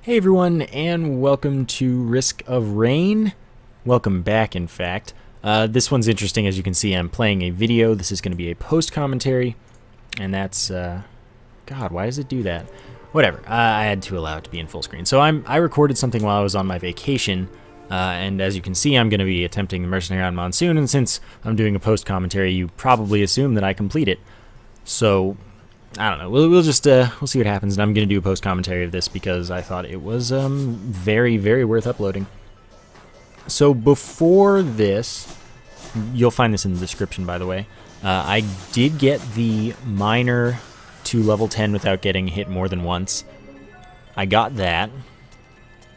Hey everyone, and welcome to Risk of Rain. Welcome back, in fact. This one's interesting. As you can see, I'm playing a video. This is going to be a post-commentary, and that's... God, why does it do that? Whatever, I had to allow it to be in full screen. So I recorded something while I was on my vacation, and as you can see, I'm going to be attempting the Mercenary on Monsoon, and since I'm doing a post-commentary, you probably assume that I complete it. So... I don't know. We'll just we'll see what happens, and I'm gonna do a post commentary of this because I thought it was very, very worth uploading. So before this, you'll find this in the description, by the way. I did get the minor to level 10 without getting hit more than once. I got that,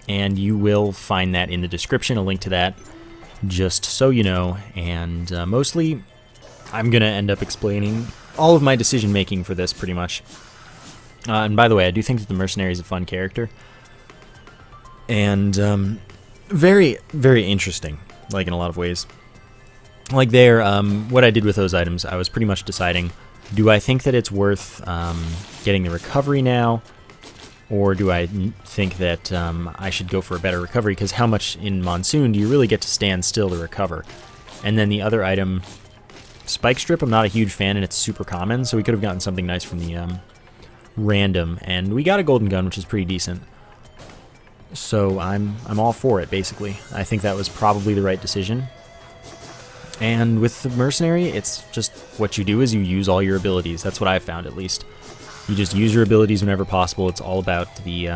and you will find that in the description. A link to that, just so you know. And mostly, I'm gonna end up explaining all of my decision making for this, pretty much. And by the way, I do think that the Mercenary is a fun character, and very, very interesting, like in a lot of ways. Like there, what I did with those items, I was pretty much deciding, do I think that it's worth getting the recovery now, or do I think that I should go for a better recovery, because how much in Monsoon do you really get to stand still to recover? And then the other item, Spike Strip, I'm not a huge fan, and it's super common, so we could have gotten something nice from the random, and we got a golden gun, which is pretty decent. So I'm all for it, basically. I think that was probably the right decision. And with the Mercenary, it's just what you do is you use all your abilities. That's what I've found, at least. You just use your abilities whenever possible. It's all about the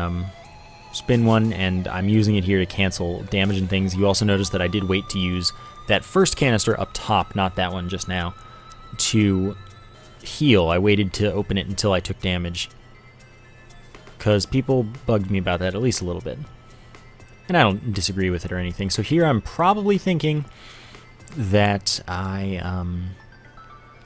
spin one, and I'm using it here to cancel damage and things. You also notice that I did wait to use that first canister up top, not that one just now, to heal. I waited to open it until I took damage, because people bugged me about that at least a little bit. And I don't disagree with it or anything. So here I'm probably thinking that I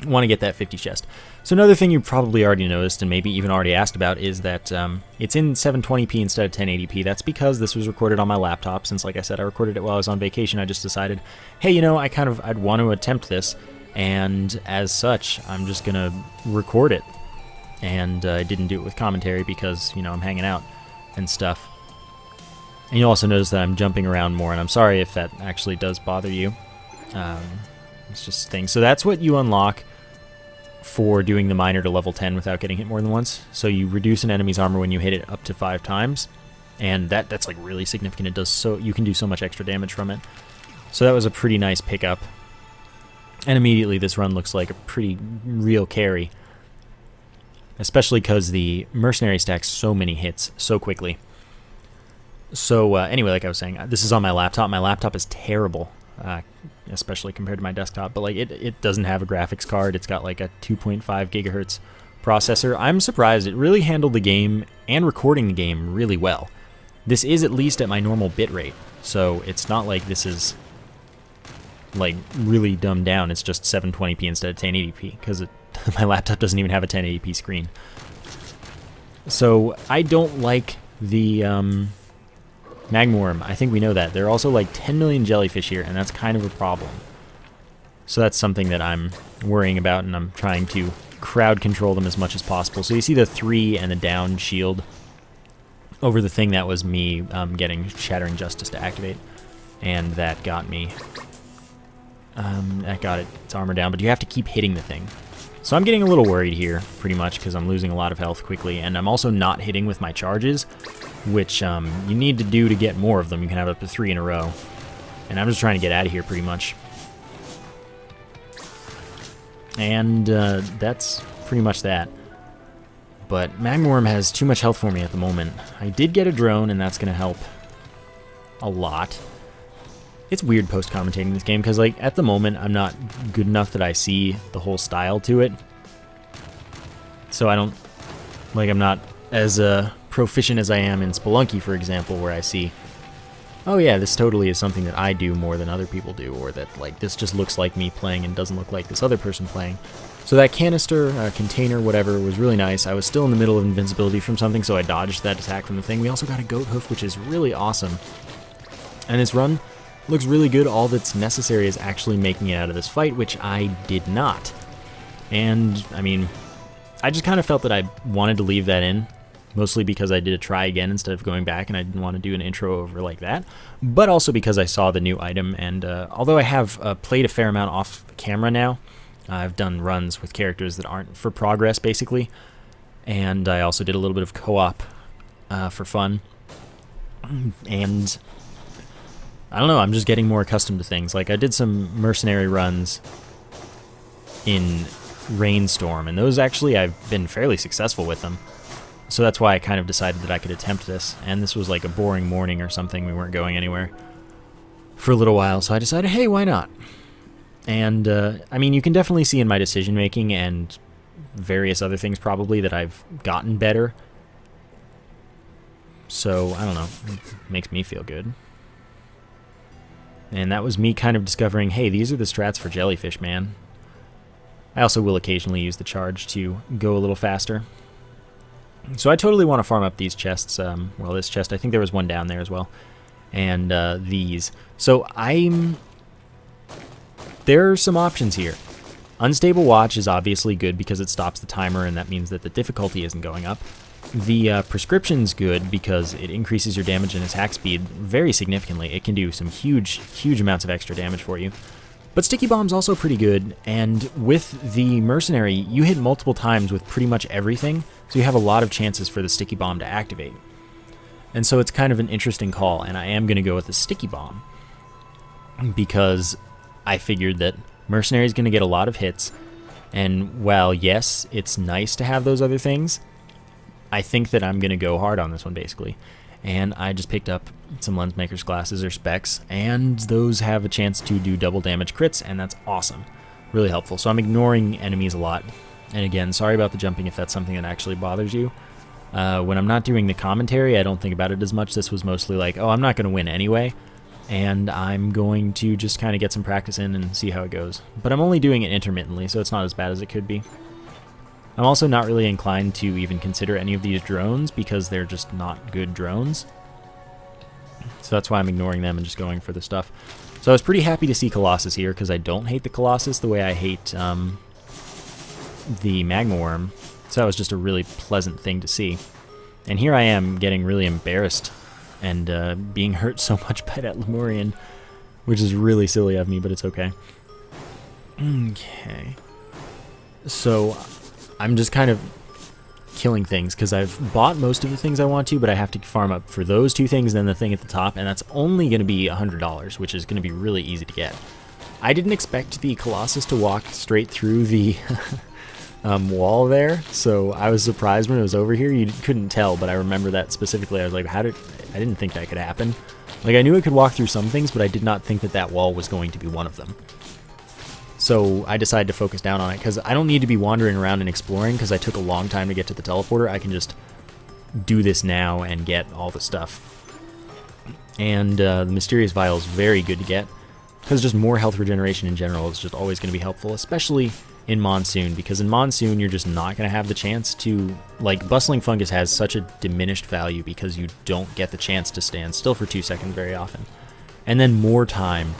want to get that 50 chest. So another thing you probably already noticed, and maybe even already asked about, is that it's in 720p instead of 1080p. That's because this was recorded on my laptop. Since, like I said, I recorded it while I was on vacation, I just decided, hey, you know, I'd want to attempt this, and as such, I'm just gonna record it. And I didn't do it with commentary because, you know, I'm hanging out and stuff. And you'll also notice that I'm jumping around more, and I'm sorry if that actually does bother you. It's just things. So that's what you unlock for doing the minor to level 10 without getting hit more than once. So you reduce an enemy's armor when you hit it up to 5 times, and that's like really significant. It does so, you can do so much extra damage from it. So that was a pretty nice pickup, and immediately this run looks like a pretty real carry, especially because the Mercenary stacks so many hits so quickly. So anyway, like I was saying, this is on my laptop. My laptop is terrible, especially compared to my desktop, but like it doesn't have a graphics card. It's got like a 2.5 gigahertz processor. I'm surprised. It really handled the game and recording the game really well. This is at least at my normal bitrate, so it's not like this is like really dumbed down. It's just 720p instead of 1080p, because my laptop doesn't even have a 1080p screen. So I don't like the Magna Horn. I think we know that. There are also like 10 million jellyfish here, and that's kind of a problem. So that's something that I'm worrying about, and I'm trying to crowd control them as much as possible. So you see the 3 and the down shield over the thing. That was me getting Shattering Justice to activate, and that got me. That got its armor down, but you have to keep hitting the thing. So I'm getting a little worried here, pretty much, because I'm losing a lot of health quickly, and I'm also not hitting with my charges, which you need to do to get more of them. You can have up to 3 in a row, and I'm just trying to get out of here, pretty much. And that's pretty much that. But Magna Horn has too much health for me at the moment. I did get a drone, and that's going to help a lot. It's weird post-commentating this game, because like at the moment I'm not good enough that I see the whole style to it. So I don't, like, I'm not as proficient as I am in Spelunky, for example, where I see, oh yeah, this totally is something that I do more than other people do, or that like this just looks like me playing and doesn't look like this other person playing. So that canister, container, whatever, was really nice. I was still in the middle of invincibility from something, so I dodged that attack from the thing. We also got a goat hoof, which is really awesome. And this run looks really good. All that's necessary is actually making it out of this fight, which I did not. And, I mean, I just kind of felt that I wanted to leave that in, mostly because I did a try again instead of going back, and I didn't want to do an intro over like that, but also because I saw the new item, and although I have played a fair amount off camera now, I've done runs with characters that aren't for progress, basically, and I also did a little bit of co-op for fun, and I don't know, I'm just getting more accustomed to things. Like, I did some mercenary runs in Rainstorm, and those actually, I've been fairly successful with them. So that's why I kind of decided that I could attempt this. And this was like a boring morning or something. We weren't going anywhere for a little while, so I decided, hey, why not? And, I mean, you can definitely see in my decision-making and various other things probably that I've gotten better. So, I don't know. It makes me feel good. And that was me kind of discovering, hey, these are the strats for Jellyfish Man. I also will occasionally use the charge to go a little faster. So I totally want to farm up these chests. Well, this chest, I think there was one down there as well. And these. So there are some options here. Unstable Watch is obviously good because it stops the timer, and that means that the difficulty isn't going up. The Prescription's good because it increases your damage and attack speed very significantly. It can do some huge amounts of extra damage for you. But Sticky Bomb's also pretty good, and with the Mercenary, you hit multiple times with pretty much everything, so you have a lot of chances for the Sticky Bomb to activate. And so it's kind of an interesting call, and I am going to go with the Sticky Bomb, because I figured that Mercenary's going to get a lot of hits, and while, yes, it's nice to have those other things, I think that I'm going to go hard on this one, basically. And I just picked up some Lensmaker's Glasses or Specs, and those have a chance to do double damage crits, and that's awesome. Really helpful. So I'm ignoring enemies a lot. And again, sorry about the jumping if that's something that actually bothers you. When I'm not doing the commentary, I don't think about it as much. This was mostly like, oh, I'm not going to win anyway, and I'm going to just kind of get some practice in and see how it goes. But I'm only doing it intermittently, so it's not as bad as it could be. I'm also not really inclined to even consider any of these drones because they're just not good drones. So that's why I'm ignoring them and just going for the stuff. So I was pretty happy to see Colossus here because I don't hate the Colossus the way I hate the Magna Horn. So that was just a really pleasant thing to see. And here I am getting really embarrassed and being hurt so much by that Lemurian, which is really silly of me, but it's okay. Okay. So I'm just kind of killing things because I've bought most of the things I want to, but I have to farm up for those two things and then the thing at the top, and that's only going to be $100, which is going to be really easy to get. I didn't expect the Colossus to walk straight through the wall there, so I was surprised when it was over here. You couldn't tell, but I remember that specifically. I was like, I didn't think that could happen. Like, I knew it could walk through some things, but I did not think that that wall was going to be one of them. So I decided to focus down on it, because I don't need to be wandering around and exploring, because I took a long time to get to the teleporter. I can just do this now and get all the stuff. And the Mysterious Vial is very good to get, because just more health regeneration in general is just always going to be helpful, especially in Monsoon, because in Monsoon you're just not going to have the chance to, like, Bustling Fungus has such a diminished value because you don't get the chance to stand still for 2 seconds very often. And then more time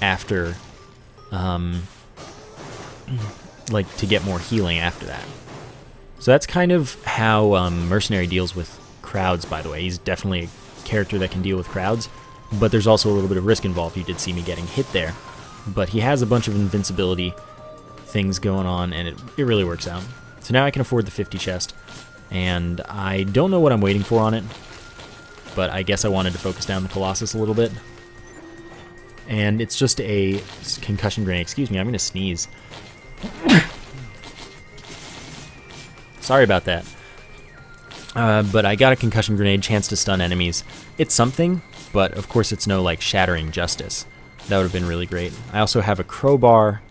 after, like, to get more healing after that. So that's kind of how Mercenary deals with crowds, by the way. He's definitely a character that can deal with crowds, but there's also a little bit of risk involved. You did see me getting hit there. But he has a bunch of invincibility things going on, and it really works out. So now I can afford the 50 chest, and I don't know what I'm waiting for on it, but I guess I wanted to focus down the Colossus a little bit. And it's just a concussion grenade. Excuse me, I'm going to sneeze. Sorry about that. But I got a concussion grenade, chance to stun enemies. It's something, but of course it's no, like, shattering justice. That would have been really great. I also have a crowbar,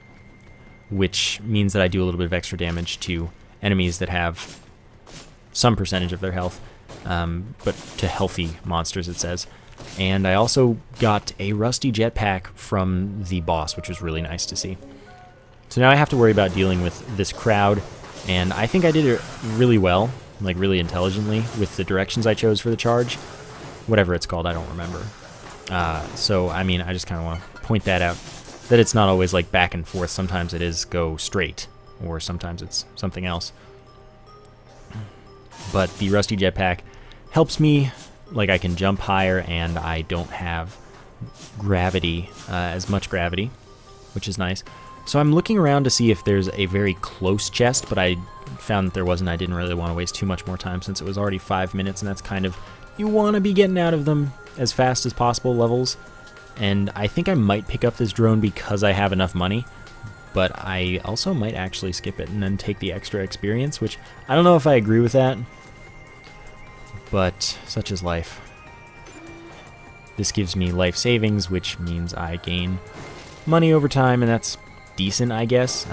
which means that I do a little bit of extra damage to enemies that have some percentage of their health, but to healthy monsters, it says. And I also got a rusty jetpack from the boss, which was really nice to see. So now I have to worry about dealing with this crowd, and I think I did it really well, like really intelligently, with the directions I chose for the charge. Whatever it's called, I don't remember. So, I mean, I just kind of want to point that out, that it's not always like back and forth. Sometimes it is go straight, or sometimes it's something else. But the rusty jetpack helps me, like I can jump higher and I don't have gravity, as much gravity, which is nice. So I'm looking around to see if there's a very close chest, but I found that there wasn't. I didn't really want to waste too much more time since it was already 5 minutes, and that's kind of, you want to be getting out of them as fast as possible levels. And I think I might pick up this drone because I have enough money, but I also might actually skip it and then take the extra experience, which I don't know if I agree with that, but such is life. This gives me life savings, which means I gain money over time, and that's decent, I guess.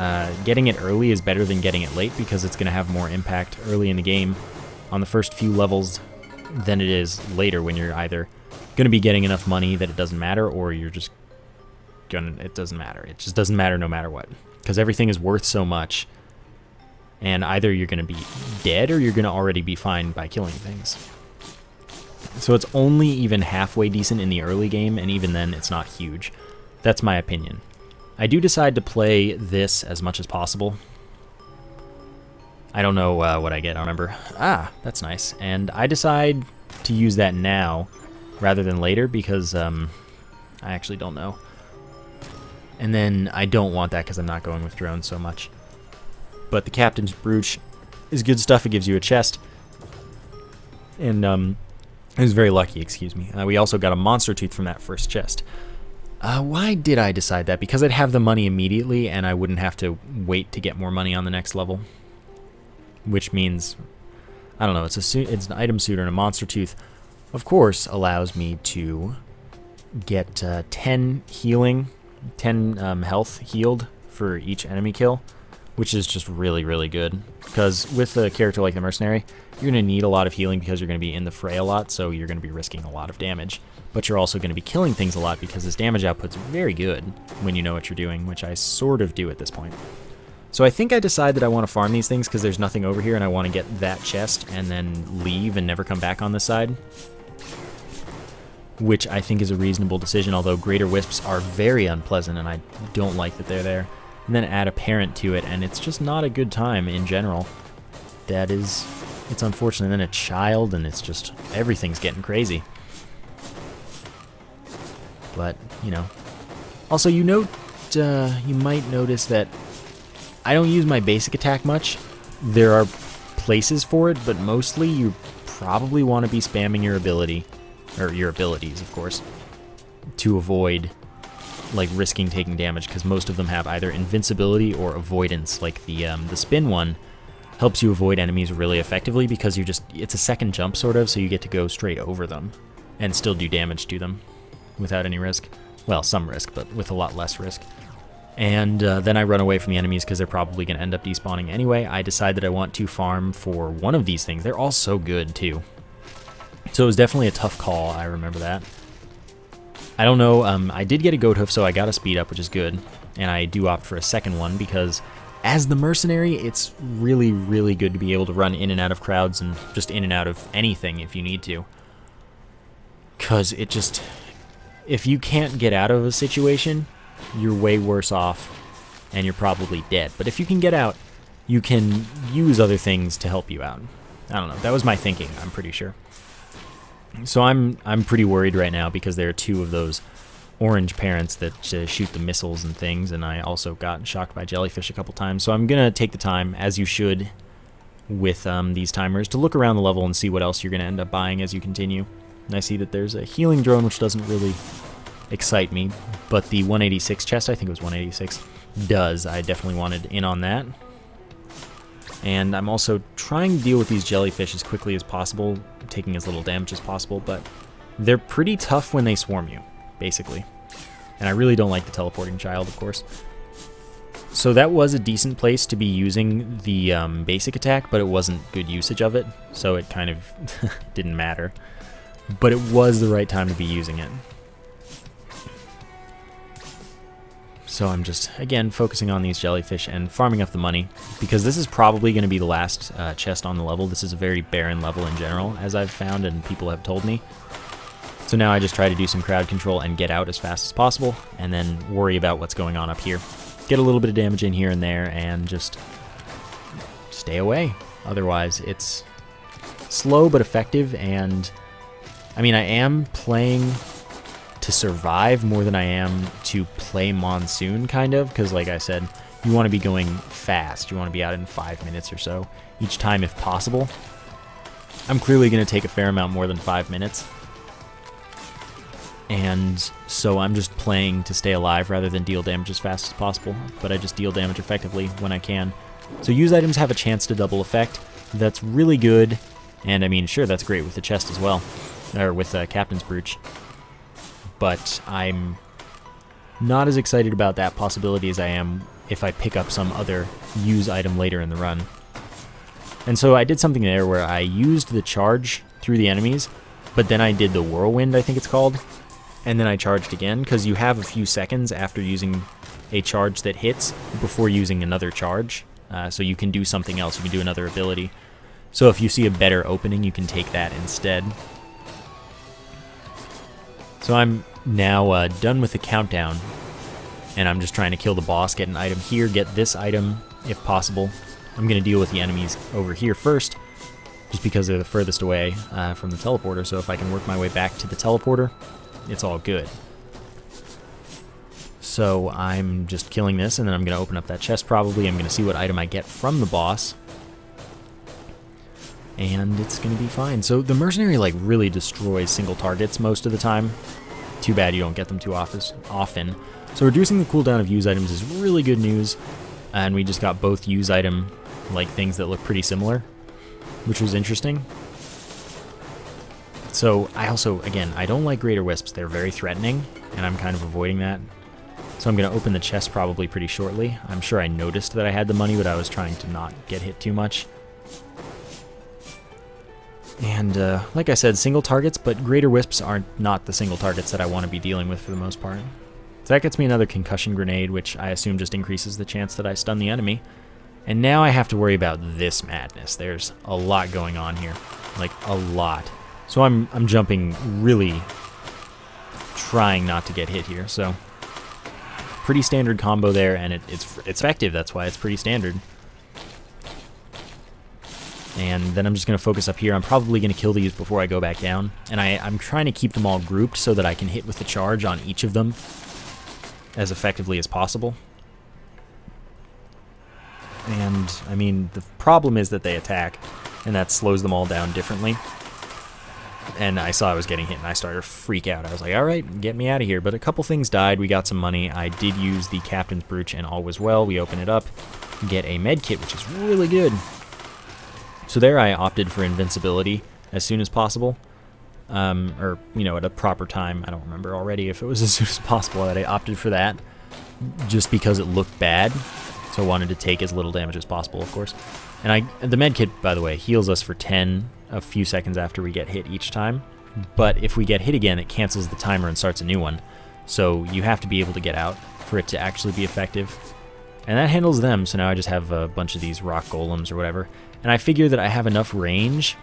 Getting it early is better than getting it late because it's going to have more impact early in the game on the first few levels than it is later when you're either going to be getting enough money that it doesn't matter, or you're just it doesn't matter. It just doesn't matter no matter what, because everything is worth so much, and either you're going to be dead or you're going to already be fine by killing things. So it's only even halfway decent in the early game, and even then it's not huge. That's my opinion. I do decide to play this as much as possible. I don't know what I get, I don't remember. Ah, that's nice. And I decide to use that now rather than later because I actually don't know. And then I don't want that because I'm not going with drones so much. But the Captain's Brooch is good stuff. It gives you a chest. And it was very lucky, excuse me. We also got a monster tooth from that first chest. Why did I decide that? Because I'd have the money immediately and I wouldn't have to wait to get more money on the next level. Which means, I don't know, it's an item suitor, and a monster tooth, of course, allows me to get 10 healing, 10 health healed for each enemy kill, which is just really, really good. Because with a character like the Mercenary, you're going to need a lot of healing because you're going to be in the fray a lot, so you're going to be risking a lot of damage. But you're also going to be killing things a lot because this damage output's very good when you know what you're doing, which I sort of do at this point. So I think I decide that I want to farm these things because there's nothing over here and I want to get that chest and then leave and never come back on this side. Which I think is a reasonable decision, although greater wisps are very unpleasant and I don't like that they're there. And then add a parent to it, and it's just not a good time in general. It's unfortunate. And then a child, and it's just, everything's getting crazy. But, you know. Also, you might notice that I don't use my basic attack much. There are places for it, but mostly you probably want to be spamming your ability, or your abilities, of course, to avoid like risking taking damage, because most of them have either invincibility or avoidance. Like the spin one helps you avoid enemies really effectively because it's a second jump sort of, so you get to go straight over them and still do damage to them without any risk. Well, some risk, but with a lot less risk. And then I run away from the enemies because they're probably going to end up despawning anyway. I decide that I want to farm for one of these things. They're all so good, too. So it was definitely a tough call, I remember that. I don't know, I did get a goat hoof, so I got a speed up, which is good. And I do opt for a second one because as the Mercenary, it's really, really good to be able to run in and out of crowds and just in and out of anything if you need to. Because it just, if you can't get out of a situation, you're way worse off and you're probably dead. But if you can get out, you can use other things to help you out. I don't know, that was my thinking, I'm pretty sure. So I'm pretty worried right now because there are two of those orange parents that shoot the missiles and things, and I also got shocked by jellyfish a couple times. So I'm going to take the time, as you should with these timers, to look around the level and see what else you're going to end up buying as you continue. And I see that there's a healing drone, which doesn't really excite me, but the 186 chest, I think it was 186, does. I definitely wanted in on that. And I'm also trying to deal with these jellyfish as quickly as possible, taking as little damage as possible, but they're pretty tough when they swarm you, basically. And I really don't like the teleporting child, of course. So that was a decent place to be using the basic attack, but it wasn't good usage of it, so it kind of didn't matter. But it was the right time to be using it. So I'm just, again, focusing on these jellyfish and farming up the money, because this is probably going to be the last chest on the level. This is a very barren level in general, as I've found and people have told me. So now I just try to do some crowd control and get out as fast as possible, and then worry about what's going on up here. Get a little bit of damage in here and there, and just stay away. Otherwise, it's slow but effective, and I mean, I am playing to survive more than I am to play Monsoon, kind of, because like I said, you want to be going fast. You want to be out in 5 minutes or so each time if possible. I'm clearly going to take a fair amount more than 5 minutes. And so I'm just playing to stay alive rather than deal damage as fast as possible, but I just deal damage effectively when I can. So use items have a chance to double effect. That's really good, and I mean, sure, that's great with the chest as well, or with Captain's Brooch. But I'm not as excited about that possibility as I am if I pick up some other use item later in the run. And so I did something there where I used the charge through the enemies, but then I did the whirlwind, I think it's called, and then I charged again, because you have a few seconds after using a charge that hits before using another charge. So you can do something else, you can do another ability. So if you see a better opening, you can take that instead. So I'm now done with the countdown, and I'm just trying to kill the boss, get an item here, get this item if possible. I'm going to deal with the enemies over here first, just because they're the furthest away from the teleporter, so if I can work my way back to the teleporter, it's all good. So I'm just killing this, and then I'm going to open up that chest probably. I'm going to see what item I get from the boss, and it's going to be fine. So the mercenary like really destroys single targets most of the time. Too bad you don't get them too often. So reducing the cooldown of use items is really good news, and we just got both use item like things that look pretty similar, which was interesting. So I also, again, I don't like greater wisps. They're very threatening, and I'm kind of avoiding that. So I'm going to open the chest probably pretty shortly. I'm sure I noticed that I had the money, but I was trying to not get hit too much. And like I said, single targets, but greater wisps aren't not the single targets that I want to be dealing with for the most part. So that gets me another concussion grenade, which I assume just increases the chance that I stun the enemy. And now I have to worry about this madness. There's a lot going on here, like a lot. So I'm jumping really trying not to get hit here. So pretty standard combo there, and it's effective. That's why it's pretty standard. And then I'm just going to focus up here. I'm probably going to kill these before I go back down. And I'm trying to keep them all grouped so that I can hit with the charge on each of them as effectively as possible. And, I mean, the problem is that they attack, and that slows them all down differently. And I saw I was getting hit, and I started to freak out. I was like, alright, get me out of here. But a couple things died. We got some money. I did use the Captain's Brooch, and all was well. We open it up, get a med kit, which is really good. So there I opted for invincibility as soon as possible, or, you know, at a proper time. I don't remember already if it was as soon as possible that I opted for that, just because it looked bad, so I wanted to take as little damage as possible, of course. And the medkit, by the way, heals us for 10 a few seconds after we get hit each time, but if we get hit again, it cancels the timer and starts a new one, so you have to be able to get out for it to actually be effective. And that handles them, so now I just have a bunch of these rock golems or whatever. And I figure that I have enough range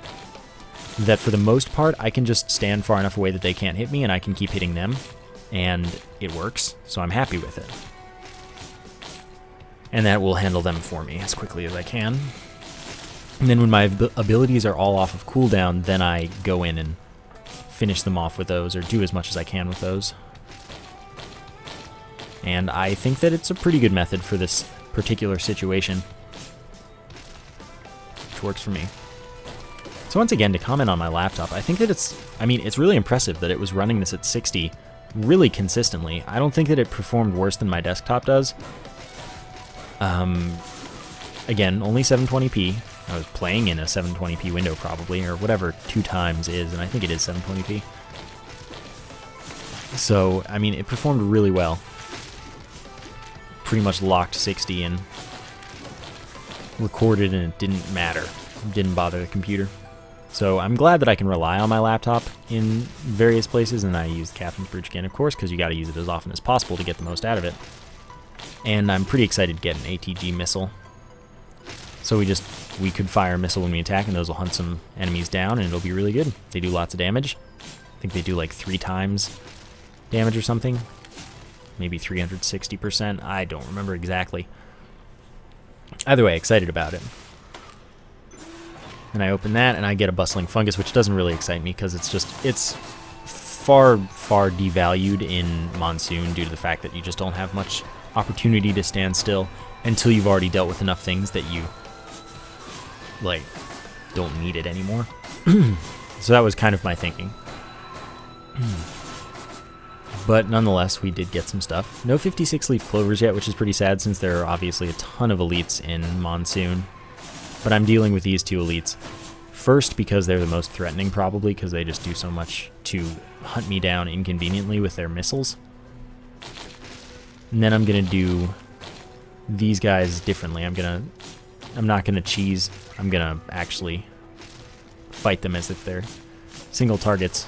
that for the most part I can just stand far enough away that they can't hit me and I can keep hitting them. And it works, so I'm happy with it. And that will handle them for me as quickly as I can. And then when my abilities are all off of cooldown, then I go in and finish them off with those, or do as much as I can with those. And I think that it's a pretty good method for this particular situation. Which works for me. So once again, to comment on my laptop, I think that it's really impressive that it was running this at 60 really consistently. I don't think that it performed worse than my desktop does. Again, only 720p. I was playing in a 720p window probably, or whatever 2 times is, and I think it is 720p. So, I mean, it performed really well. Pretty much locked 60 and recorded, and it didn't matter. It didn't bother the computer. So I'm glad that I can rely on my laptop in various places, and I use the Captain's Brooch again, of course, because you got to use it as often as possible to get the most out of it. And I'm pretty excited to get an ATG missile. So we could fire a missile when we attack, and those will hunt some enemies down, and it'll be really good. They do lots of damage. I think they do like 3 times damage or something. Maybe 360%. I don't remember exactly. Either way, excited about it. And I open that, and I get a Bustling Fungus, which doesn't really excite me because it's far devalued in Monsoon due to the fact that you just don't have much opportunity to stand still until you've already dealt with enough things that you, like, don't need it anymore. So that was kind of my thinking. But nonetheless, we did get some stuff. No 56-leaf clovers yet, which is pretty sad since there are obviously a ton of elites in Monsoon. But I'm dealing with these two elites. First, because they're the most threatening, probably, because they just do so much to hunt me down inconveniently with their missiles. And then I'm going to do these guys differently. I'm not going to cheese. I'm going to actually fight them as if they're single targets.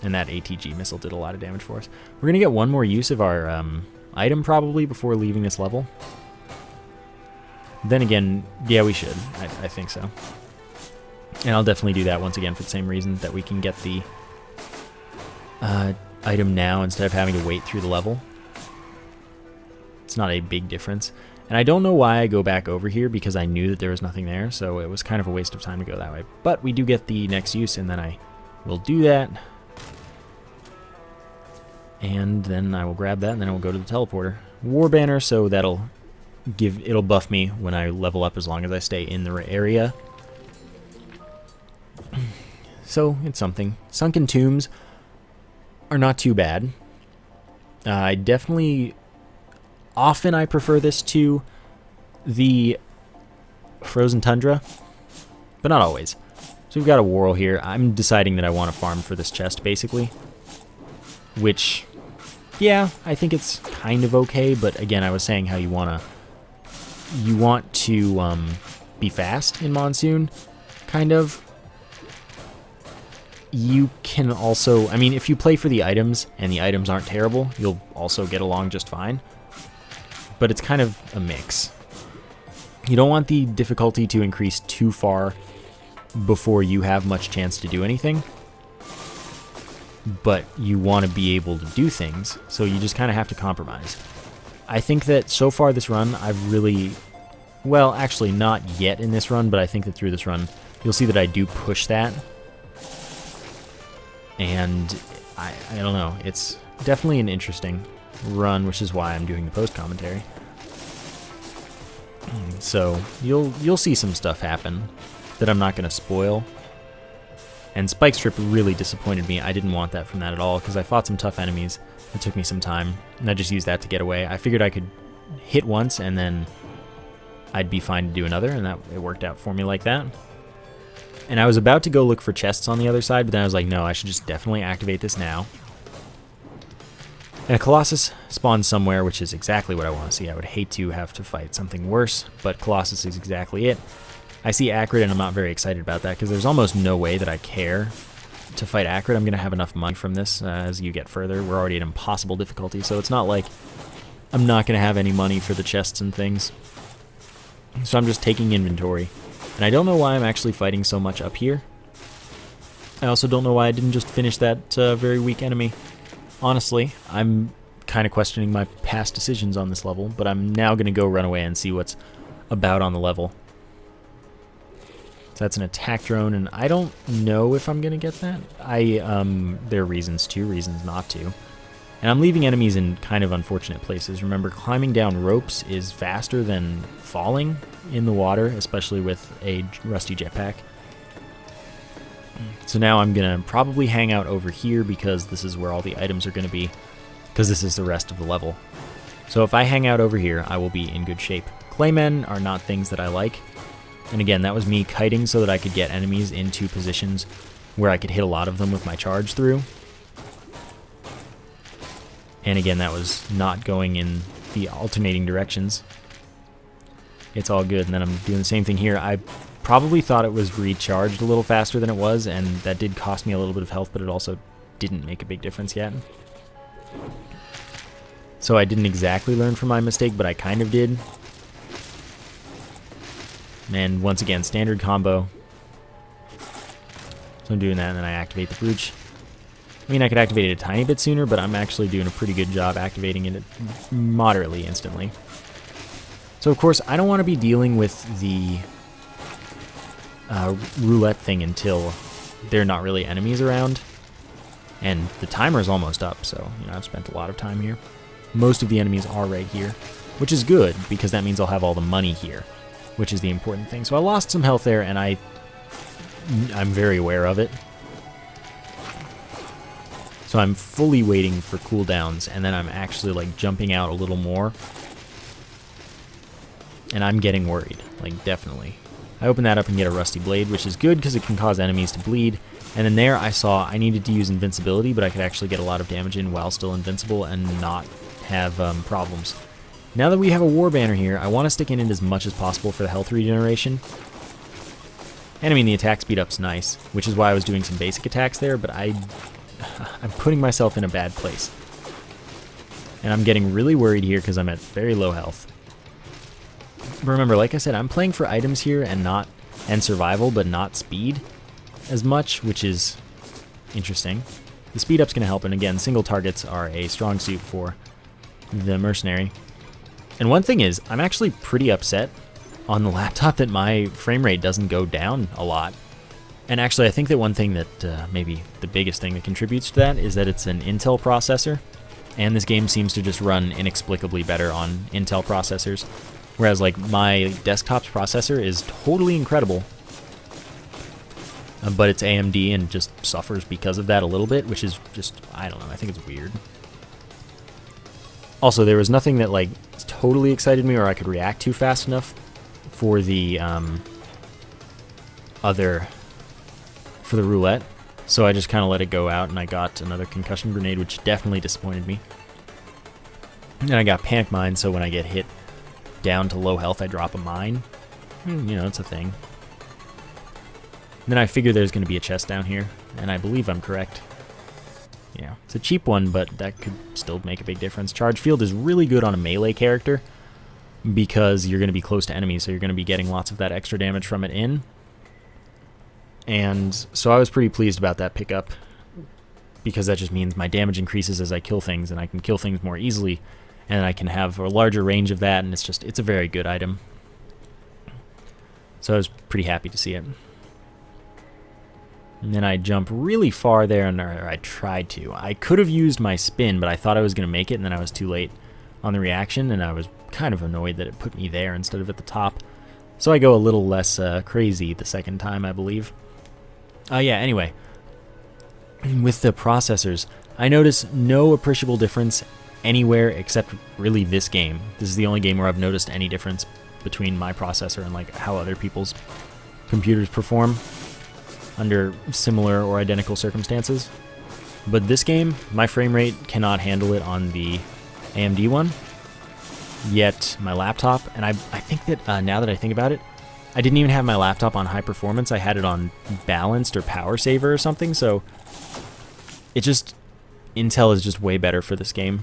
And that ATG missile did a lot of damage for us. We're going to get one more use of our item, probably, before leaving this level. Then again, yeah, we should. I think so. And I'll definitely do that once again for the same reason, that we can get the item now instead of having to wait through the level. It's not a big difference. And I don't know why I go back over here, because I knew that there was nothing there, so it was kind of a waste of time to go that way. But we do get the next use, and then I will do that. And then I will grab that, and then I will go to the teleporter. War Banner, so it'll buff me when I level up as long as I stay in the area. So it's something. Sunken Tombs are not too bad. I definitely, often I prefer this to the Frozen Tundra, but not always. So we've got a Whorl here. I'm deciding that I want to farm for this chest, basically. Which, yeah, I think it's kind of okay, but again, I was saying how you want to be fast in Monsoon, kind of. You can also, I mean, if you play for the items, and the items aren't terrible, you'll also get along just fine. But it's kind of a mix. You don't want the difficulty to increase too far before you have much chance to do anything. But you want to be able to do things, so you just kind of have to compromise. I think that so far this run, I've really, well, actually not yet in this run, but I think that through this run, you'll see that I do push that. And I don't know, it's definitely an interesting run, which is why I'm doing the post commentary. So you'll see some stuff happen that I'm not going to spoil. And Spike Strip really disappointed me. I didn't want that from that at all, because I fought some tough enemies. It took me some time, and I just used that to get away. I figured I could hit once, and then I'd be fine to do another, and it worked out for me like that. And I was about to go look for chests on the other side, but then I was like, no, I should just definitely activate this now. And a Colossus spawns somewhere, which is exactly what I want to see. I would hate to have to fight something worse, but Colossus is exactly it. I see Acrid, and I'm not very excited about that, because there's almost no way that I care to fight Acrid. I'm going to have enough money from this as you get further. We're already at impossible difficulty, so it's not like I'm not going to have any money for the chests and things. So I'm just taking inventory. And I don't know why I'm actually fighting so much up here. I also don't know why I didn't just finish that very weak enemy. Honestly, I'm kind of questioning my past decisions on this level, but I'm now going to go run away and see what's about on the level. So that's an attack drone, and I don't know if I'm going to get that. There are reasons to, reasons not to. And I'm leaving enemies in kind of unfortunate places. Remember, climbing down ropes is faster than falling in the water, especially with a rusty jetpack. So now I'm going to probably hang out over here, because this is where all the items are going to be, because this is the rest of the level. So if I hang out over here, I will be in good shape. Claymen are not things that I like. And again, that was me kiting so that I could get enemies into positions where I could hit a lot of them with my charge through. And again, that was not going in the alternating directions. It's all good. And then I'm doing the same thing here. I probably thought it was recharged a little faster than it was, and that did cost me a little bit of health, but it also didn't make a big difference yet. So I didn't exactly learn from my mistake, but I kind of did. And once again, standard combo. So I'm doing that, and then I activate the brooch. I mean, I could activate it a tiny bit sooner, but I'm actually doing a pretty good job activating it moderately instantly. So of course, I don't want to be dealing with the roulette thing until they're not really enemies around. And the timer's almost up, so I've spent a lot of time here. Most of the enemies are right here, which is good, because that means I'll have all the money here, which is the important thing. So I lost some health there, and I'm very aware of it. So I'm fully waiting for cooldowns, and then I'm actually like jumping out a little more. And I'm getting worried, like definitely. I open that up and get a rusty blade, which is good because it can cause enemies to bleed. And then there I saw I needed to use invincibility, but I could actually get a lot of damage in while still invincible and not have problems. Now that we have a war banner here, I want to stick in it as much as possible for the health regeneration. And I mean, the attack speed up's nice, which is why I was doing some basic attacks there, but I'm putting myself in a bad place. And I'm getting really worried here because I'm at very low health. But remember, like I said, I'm playing for items here and survival, but not speed as much, which is interesting. The speed up's going to help, and again, single targets are a strong suit for the mercenary. And one thing is, I'm actually pretty upset on the laptop that my frame rate doesn't go down a lot. And actually, I think that one thing that maybe the biggest thing that contributes to that is that it's an Intel processor, and this game seems to just run inexplicably better on Intel processors. Whereas like my desktop's processor is totally incredible, but it's AMD and just suffers because of that a little bit, which is just, I don't know, I think it's weird. Also, there was nothing that like totally excited me or I could react to fast enough for the for the roulette, so I just kind of let it go out, and I got another concussion grenade, which definitely disappointed me. And I got panic mine, so when I get hit down to low health, I drop a mine. It's a thing. And then I figure there's going to be a chest down here, and I believe I'm correct. Yeah, it's a cheap one, but that could still make a big difference. Charge field is really good on a melee character because you're going to be close to enemies, so you're going to be getting lots of that extra damage from it in. And so I was pretty pleased about that pickup because that just means my damage increases as I kill things, and I can kill things more easily, and I can have a larger range of that, and it's a very good item. So I was pretty happy to see it. And then I jump really far there, and I tried to. I could have used my spin, but I thought I was going to make it, and then I was too late on the reaction, and I was kind of annoyed that it put me there instead of at the top. So I go a little less crazy the second time, I believe. Yeah, anyway. With the processors, I notice no appreciable difference anywhere except really this game. This is the only game where I've noticed any difference between my processor and like how other people's computers perform under similar or identical circumstances. But this game, my frame rate cannot handle it on the AMD one, yet my laptop, and I think that now that I think about it, I didn't even have my laptop on high performance. I had it on balanced or power saver or something, so Intel is just way better for this game.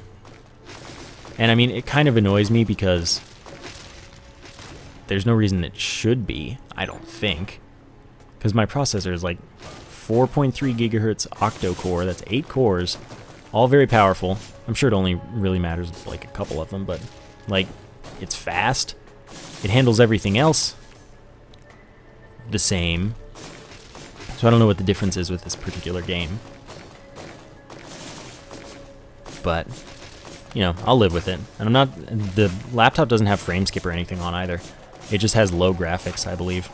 And I mean, it kind of annoys me because there's no reason it should be, I don't think. Because my processor is like 4.3 gigahertz octo-core, that's 8 cores, all very powerful. I'm sure it only really matters like a couple of them, but like, it's fast. It handles everything else the same. So I don't know what the difference is with this particular game. But, I'll live with it. And the laptop doesn't have frame skip or anything on either. It just has low graphics, I believe.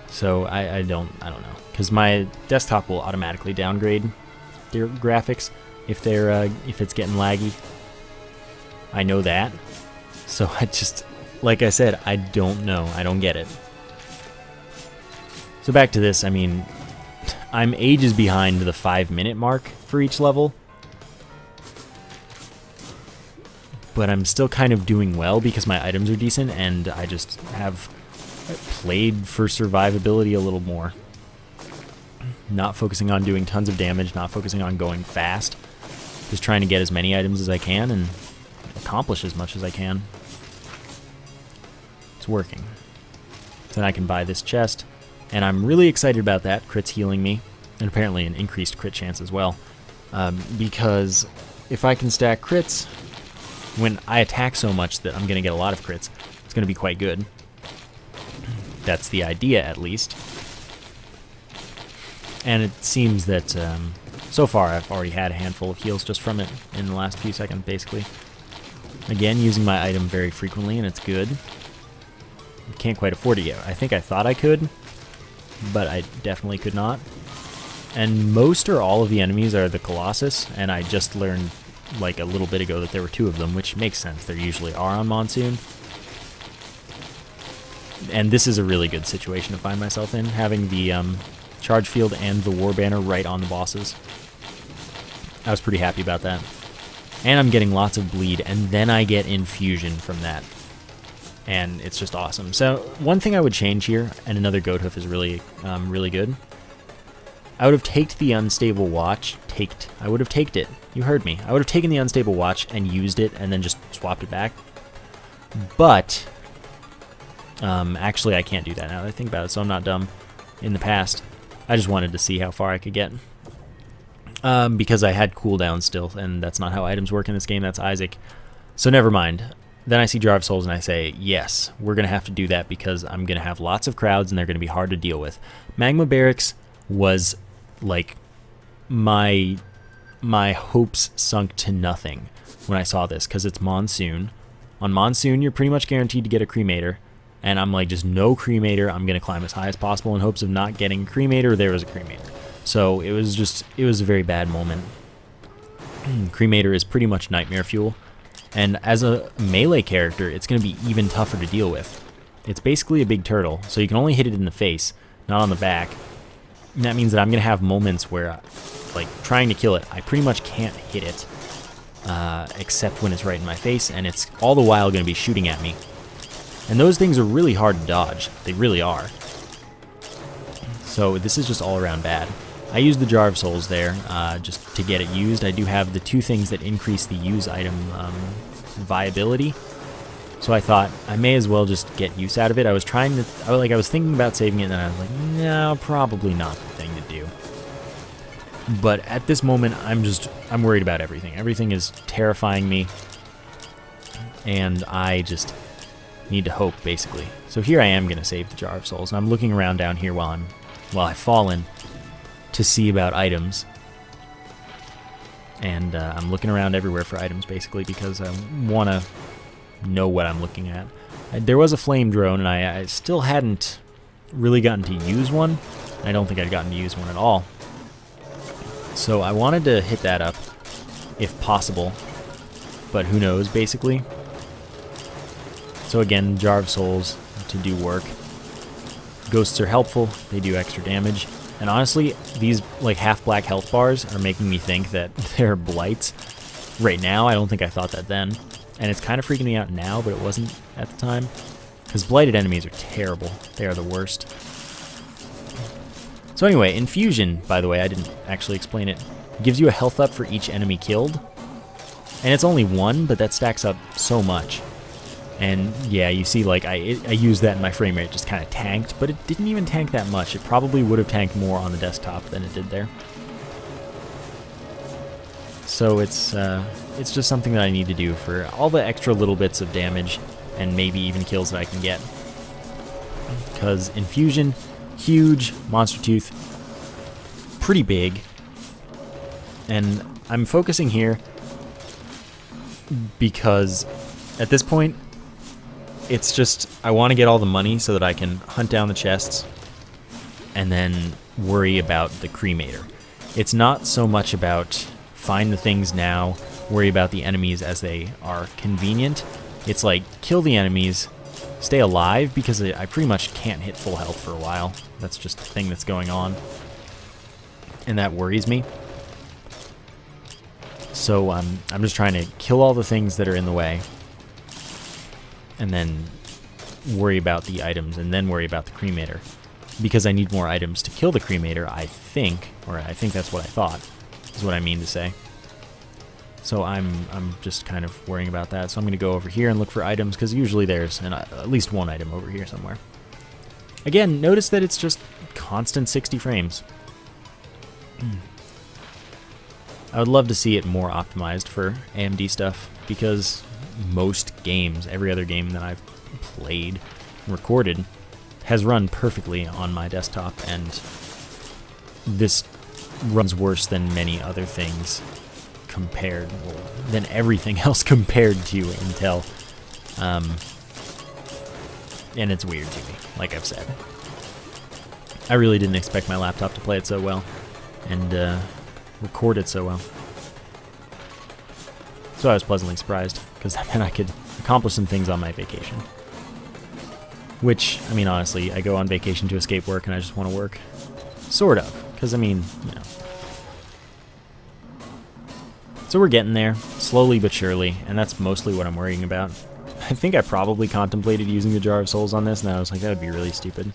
So I don't know, because my desktop will automatically downgrade their graphics if it's getting laggy. I know that. So like I said, I don't know. I don't get it. So back to this, I mean, I'm ages behind the 5-minute mark for each level, but I'm still kind of doing well because my items are decent, and I just have played for survivability a little more. Not focusing on doing tons of damage, not focusing on going fast, just trying to get as many items as I can and accomplish as much as I can. It's working. So then I can buy this chest, and I'm really excited about that. Crit's healing me, and apparently an increased crit chance as well, because if I can stack crits, when I attack so much that I'm going to get a lot of crits, it's going to be quite good. that's the idea, at least. And it seems that so far I've already had a handful of heals just from it in the last few seconds, basically. Again, using my item very frequently, and it's good. Can't quite afford it yet. I think I thought I could, but I definitely could not. And most or all of the enemies are the Colossus, and I just learned like a little bit ago that there were 2 of them, which makes sense. There usually are on Monsoon. And this is a really good situation to find myself in, having the charge field and the war banner right on the bosses. I was pretty happy about that. And I'm getting lots of bleed, and then I get infusion from that. And it's just awesome. So one thing I would change here, and another goat hoof is really, really good. I would have taked the unstable watch. I would have taked it. You heard me. I would have taken the unstable watch and used it, and then just swapped it back. But actually, I can't do that now that I think about it. So I'm not dumb. In the past, I just wanted to see how far I could get. Because I had cooldown still, and that's not how items work in this game. That's Isaac. So never mind. Then I see Jar of Souls and I say, yes, we're going to have to do that because I'm going to have lots of crowds and they're going to be hard to deal with. Magma Barracks was like my hopes sunk to nothing when I saw this because it's Monsoon. On Monsoon, you're pretty much guaranteed to get a Crenator. And I'm like, just no Cremator. I'm going to climb as high as possible in hopes of not getting a Cremator. There was a Cremator. So it was a very bad moment. Cremator is pretty much nightmare fuel. And as a melee character, it's going to be even tougher to deal with. It's basically a big turtle, so you can only hit it in the face, not on the back. And that means that I'm going to have moments where, like, trying to kill it, I pretty much can't hit it. Except when it's right in my face, and it's all the while going to be shooting at me. And those things are really hard to dodge. They really are. So this is just all around bad. I used the Jar of Souls there just to get it used. I do have the 2 things that increase the use item viability. So I thought I may as well just get use out of it. I was thinking about saving it, and then I was like, no, probably not the thing to do. But at this moment, I'm worried about everything. Everything is terrifying me, and I just need to hope, basically. So here I am going to save the Jar of Souls, and I'm looking around down here while I've fallen to see about items. And I'm looking around everywhere for items, basically, because I want to know what I'm looking at. There was a flame drone, and I still hadn't really gotten to use one. I don't think I'd gotten to use one at all. So I wanted to hit that up, if possible. But who knows, basically. So again, Jar of Souls to do work. Ghosts are helpful. They do extra damage. And honestly, these like half black health bars are making me think that they're blights. Right now, I don't think I thought that then. And it's kind of freaking me out now, but it wasn't at the time. Because blighted enemies are terrible. They are the worst. So anyway, infusion, by the way, I didn't actually explain it, gives you a health up for each enemy killed. And it's only 1, but that stacks up so much. And yeah, you see, like, I used that and my frame rate just kind of tanked, but it didn't even tank that much. It probably would have tanked more on the desktop than it did there. So it's just something that I need to do for all the extra little bits of damage and maybe even kills that I can get. Because infusion, huge, monster tooth, pretty big. And I'm focusing here because at this point, it's just, I want to get all the money so that I can hunt down the chests and then worry about the Cremator. It's not so much about find the things now, worry about the enemies as they are convenient. It's like, kill the enemies, stay alive, because I pretty much can't hit full health for a while. That's just the thing that's going on. And that worries me. So I'm just trying to kill all the things that are in the way. And then worry about the items, and then worry about the Cremator. Because I need more items to kill the Cremator, I think, or I think that's what I thought, is what I mean to say. So I'm just kind of worrying about that. So I'm going to go over here and look for items, because usually there's at least one item over here somewhere. Again, notice that it's just constant 60 frames. I would love to see it more optimized for AMD stuff, because most games, every other game that I've played, recorded, has run perfectly on my desktop, and this runs worse than many other things compared, well, than everything else compared to Intel. And it's weird to me, like I've said. I really didn't expect my laptop to play it so well and record it so well. So I was pleasantly surprised, because that meant I could accomplish some things on my vacation. Which, I mean, honestly, I go on vacation to escape work and I just want to work. Sort of, because, I mean, you know. So we're getting there, slowly but surely, and that's mostly what I'm worrying about. I think I probably contemplated using the Jar of Souls on this, and I was like, that would be really stupid,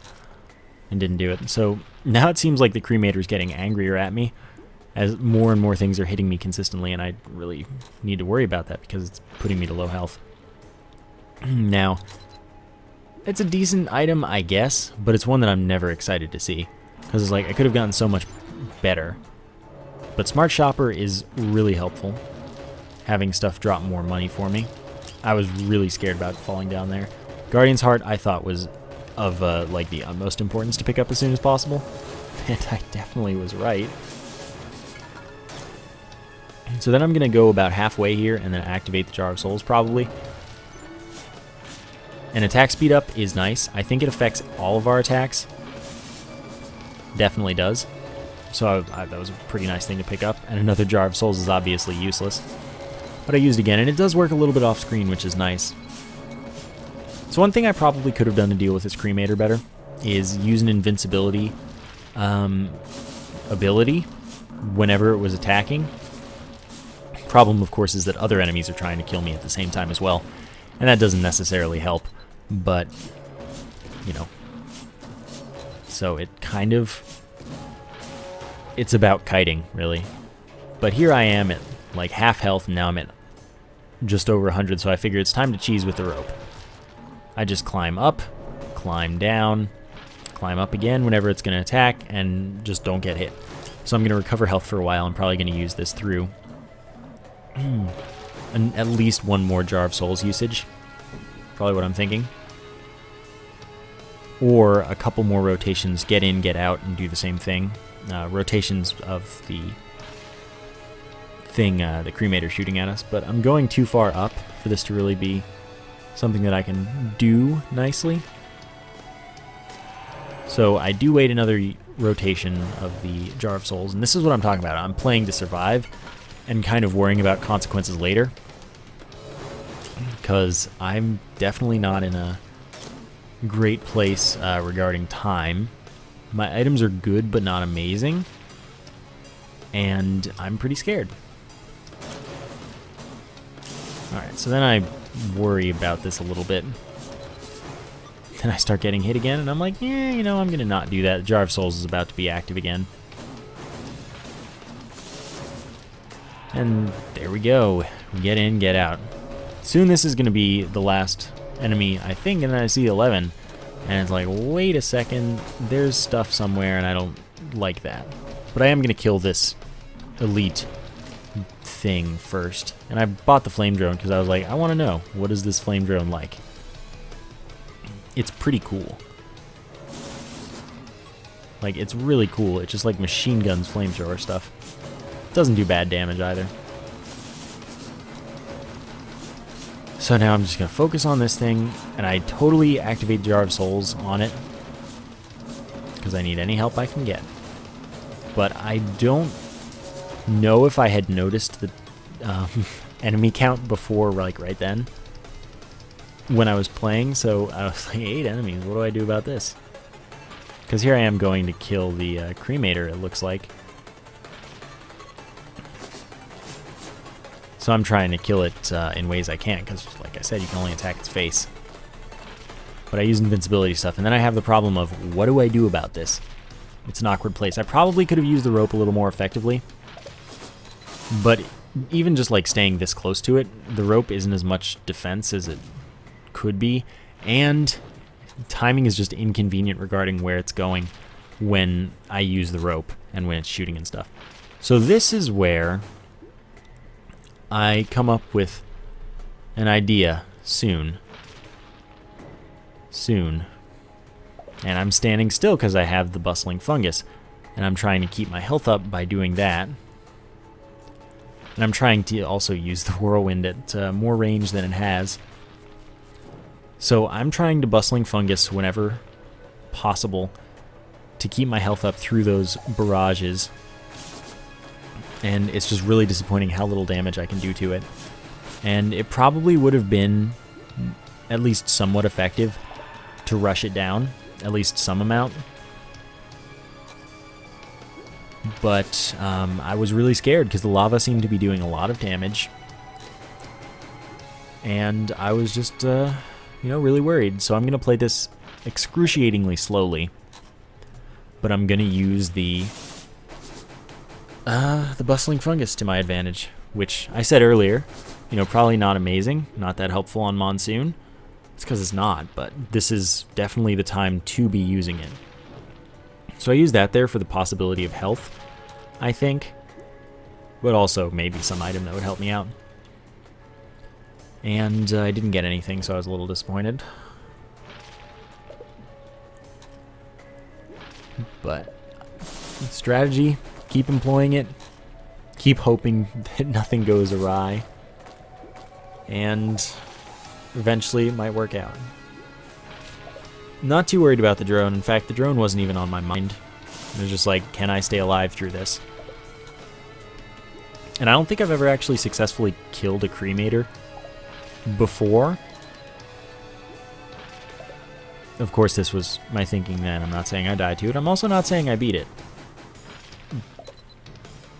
and didn't do it. So now it seems like the Crenator's getting angrier at me, as more and more things are hitting me consistently, and I really need to worry about that because it's putting me to low health. Now, it's a decent item, I guess, but it's one that I'm never excited to see, because it's like, I could have gotten so much better. But Smart Shopper is really helpful, having stuff drop more money for me. I was really scared about falling down there. Guardian's Heart I thought was of like the utmost importance to pick up as soon as possible, and I definitely was right. So then I'm going to go about halfway here and then activate the Jar of Souls probably. And attack speed up is nice. I think it affects all of our attacks. Definitely does. So that was a pretty nice thing to pick up. And another Jar of Souls is obviously useless. But I used it again, and it does work a little bit off screen, which is nice. So one thing I probably could have done to deal with this Crenator better is use an invincibility ability whenever it was attacking. Problem, of course, is that other enemies are trying to kill me at the same time as well. And that doesn't necessarily help, but, you know. So it kind of... It's about kiting, really. But here I am at like half health, and now I'm at just over 100, so I figure it's time to cheese with the rope. I just climb up, climb down, climb up again whenever it's going to attack, and just don't get hit. So I'm going to recover health for a while. I'm probably going to use this through at least one more Jar of Souls usage. Probably what I'm thinking. Or a couple more rotations, get in, get out, and do the same thing. Rotations of the thing, the Crenator shooting at us, but I'm going too far up for this to really be something that I can do nicely. So I do wait another rotation of the Jar of Souls, and this is what I'm talking about. I'm playing to survive and kind of worrying about consequences later, because I'm definitely not in a great place regarding time. My items are good but not amazing, and I'm pretty scared. Alright, so then I worry about this a little bit. Then I start getting hit again, and I'm like, yeah, you know, I'm going to not do that. Jar of Souls is about to be active again. And there we go. Get in, get out. Soon this is going to be the last enemy, I think, and then I see 11. And it's like, wait a second, there's stuff somewhere, and I don't like that. But I am going to kill this elite thing first. And I bought the flame drone because I was like, I want to know, what is this flame drone like? It's pretty cool. Like, it's really cool. It's just like machine guns flamethrower stuff. It doesn't do bad damage either. So now I'm just going to focus on this thing, and I totally activate Jar of Souls on it, because I need any help I can get. But I don't know if I had noticed the enemy count before, like, right then, when I was playing, so I was like, 8 enemies, what do I do about this? Because here I am going to kill the Crenator, it looks like. So I'm trying to kill it in ways I can't, because, like I said, you can only attack its face. But I use invincibility stuff, and then I have the problem of, what do I do about this? It's an awkward place. I probably could have used the rope a little more effectively, but even just like staying this close to it, the rope isn't as much defense as it could be, and timing is just inconvenient regarding where it's going when I use the rope and when it's shooting and stuff. So this is where I come up with an idea soon. And I'm standing still because I have the bustling fungus. And I'm trying to keep my health up by doing that. And I'm trying to also use the whirlwind at more range than it has. So I'm trying to bustling fungus whenever possible to keep my health up through those barrages. And it's just really disappointing how little damage I can do to it. And it probably would have been at least somewhat effective to rush it down, at least some amount. But I was really scared because the lava seemed to be doing a lot of damage. And I was just, really worried. So I'm going to play this excruciatingly slowly. But I'm going to use the bustling fungus to my advantage, which I said earlier, probably not amazing, not that helpful on Monsoon. It's because it's not, but this is definitely the time to be using it. So I use that there for the possibility of health, I think, but also maybe some item that would help me out. And I didn't get anything, so I was a little disappointed. But strategy, keep employing it, keep hoping that nothing goes awry, and eventually it might work out. Not too worried about the drone. In fact, the drone wasn't even on my mind. It was just like, can I stay alive through this? And I don't think I've ever actually successfully killed a Crenator before. Of course, this was my thinking then. I'm not saying I died to it. I'm also not saying I beat it.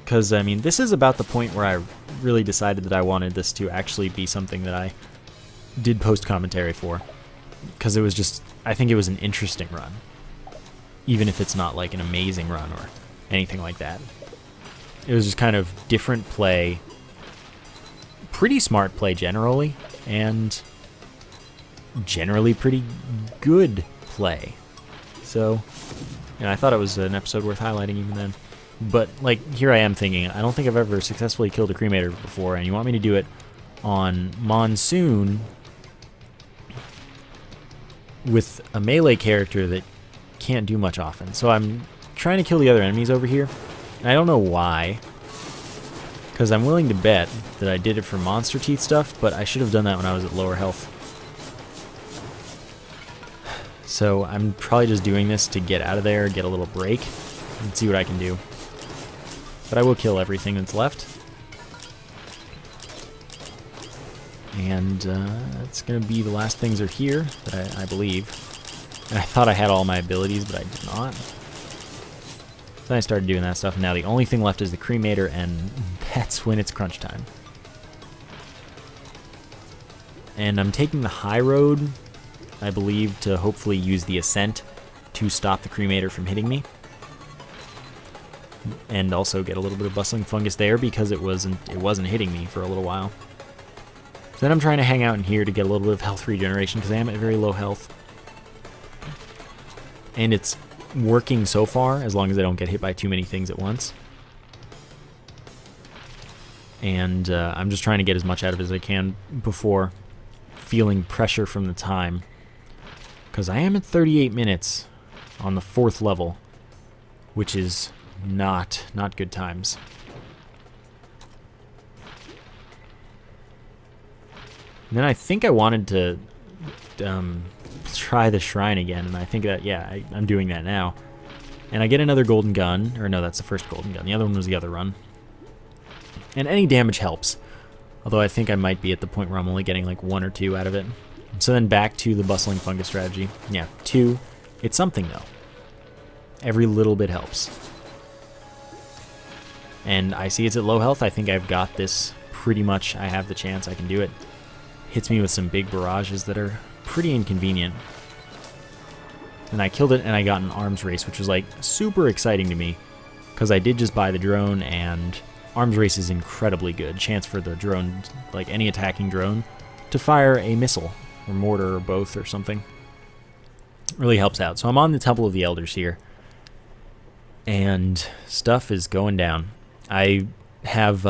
Because, I mean, this is about the point where I really decided that I wanted this to actually be something that I did post-commentary for. Because it was just, I think it was an interesting run. Even if it's not like an amazing run or anything like that. It was just kind of different play. Pretty smart play generally. And generally pretty good play. So, I thought it was an episode worth highlighting even then. But, like, here I am thinking, I don't think I've ever successfully killed a Crenator before, and you want me to do it on Monsoon with a melee character that can't do much often. So I'm trying to kill the other enemies over here, and I don't know why, because I'm willing to bet that I did it for monster teeth stuff, but I should have done that when I was at lower health. So I'm probably just doing this to get out of there, get a little break, and see what I can do. But I will kill everything that's left. And it's going to be the last things are here, that I believe. And I thought I had all my abilities, but I did not. Then I started doing that stuff, and now the only thing left is the Crenator, and that's when it's crunch time. And I'm taking the high road, I believe, to hopefully use the Ascent to stop the Crenator from hitting me. And also get a little bit of bustling fungus there because it wasn't hitting me for a little while. So then I'm trying to hang out in here to get a little bit of health regeneration because I am at very low health. And it's working so far as long as I don't get hit by too many things at once. And I'm just trying to get as much out of it as I can before feeling pressure from the time. Because I am at 38 minutes on the 4th level, which is not good times. And then I think I wanted to try the shrine again, and I think that, yeah, I'm doing that now. And I get another golden gun, or no, that's the first golden gun. The other one was the other run. And any damage helps, although I think I might be at the point where I'm only getting like 1 or 2 out of it. So then back to the bustling fungus strategy. Yeah, 2. It's something though. Every little bit helps. And I see it's at low health. I think I've got this pretty much. I have the chance. I can do it. Hits me with some big barrages that are pretty inconvenient. And I killed it, and I got an arms race, which was like super exciting to me because I did just buy the drone, and arms race is incredibly good. Chance for the drone, like any attacking drone, to fire a missile or mortar or both or something. Really helps out. So I'm on the Temple of the Elders here, and stuff is going down. I have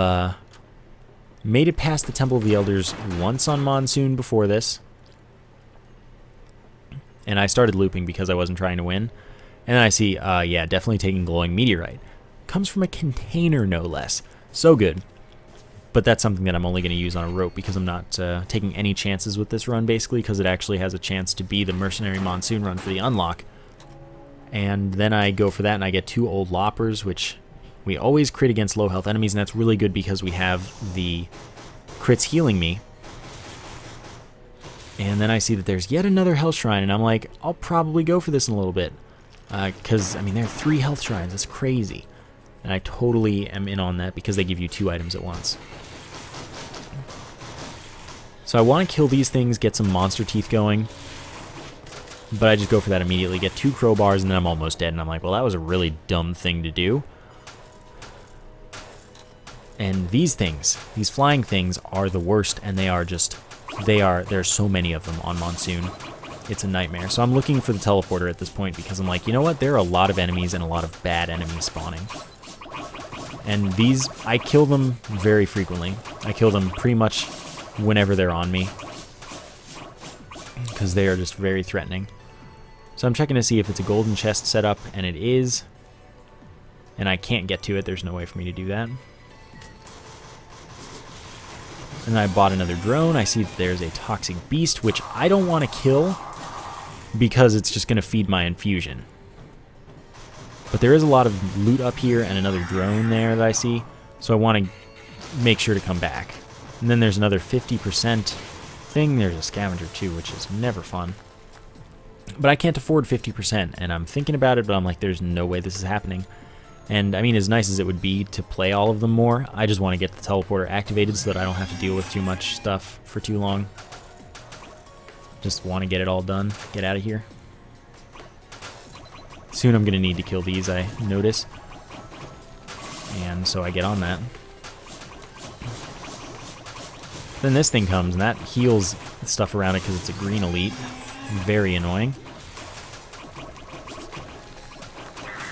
made it past the Temple of the Elders once on Monsoon before this. And I started looping because I wasn't trying to win. And then I see, yeah, definitely taking glowing meteorite. Comes from a container, no less. So good. But that's something that I'm only going to use on a rope because I'm not taking any chances with this run, basically, because it actually has a chance to be the Mercenary Monsoon run for the unlock. And then I go for that, and I get 2 old loppers, which we always crit against low health enemies, and that's really good because we have the crits healing me. And then I see that there's yet another health shrine, and I'm like, I'll probably go for this in a little bit. Because, I mean, there are 3 health shrines. That's crazy. And I totally am in on that because they give you 2 items at once. So I want to kill these things, get some monster teeth going. But I just go for that immediately, get 2 crowbars, and then I'm almost dead. And I'm like, well, that was a really dumb thing to do. And these things, these flying things, are the worst, and they are just... there's so many of them on Monsoon. It's a nightmare. So I'm looking for the teleporter at this point because I'm like, you know what? There are a lot of enemies and a lot of bad enemies spawning. And these, I kill them very frequently. I kill them pretty much whenever they're on me because they are just very threatening. So I'm checking to see if it's a golden chest setup, and it is. And I can't get to it. There's no way for me to do that. And I bought another drone. I see that there's a toxic beast, which I don't want to kill because it's just going to feed my infusion. But there is a lot of loot up here and another drone there that I see, so I want to make sure to come back. And then there's another 50% thing. There's a scavenger too, which is never fun. But I can't afford 50%, and I'm thinking about it, but I'm like, there's no way this is happening. And, I mean, as nice as it would be to play all of them more, I just want to get the teleporter activated so that I don't have to deal with too much stuff for too long. Just want to get it all done, get out of here. Soon I'm going to need to kill these, I notice. And so I get on that. Then this thing comes, and that heals stuff around it because it's a green elite. Very annoying.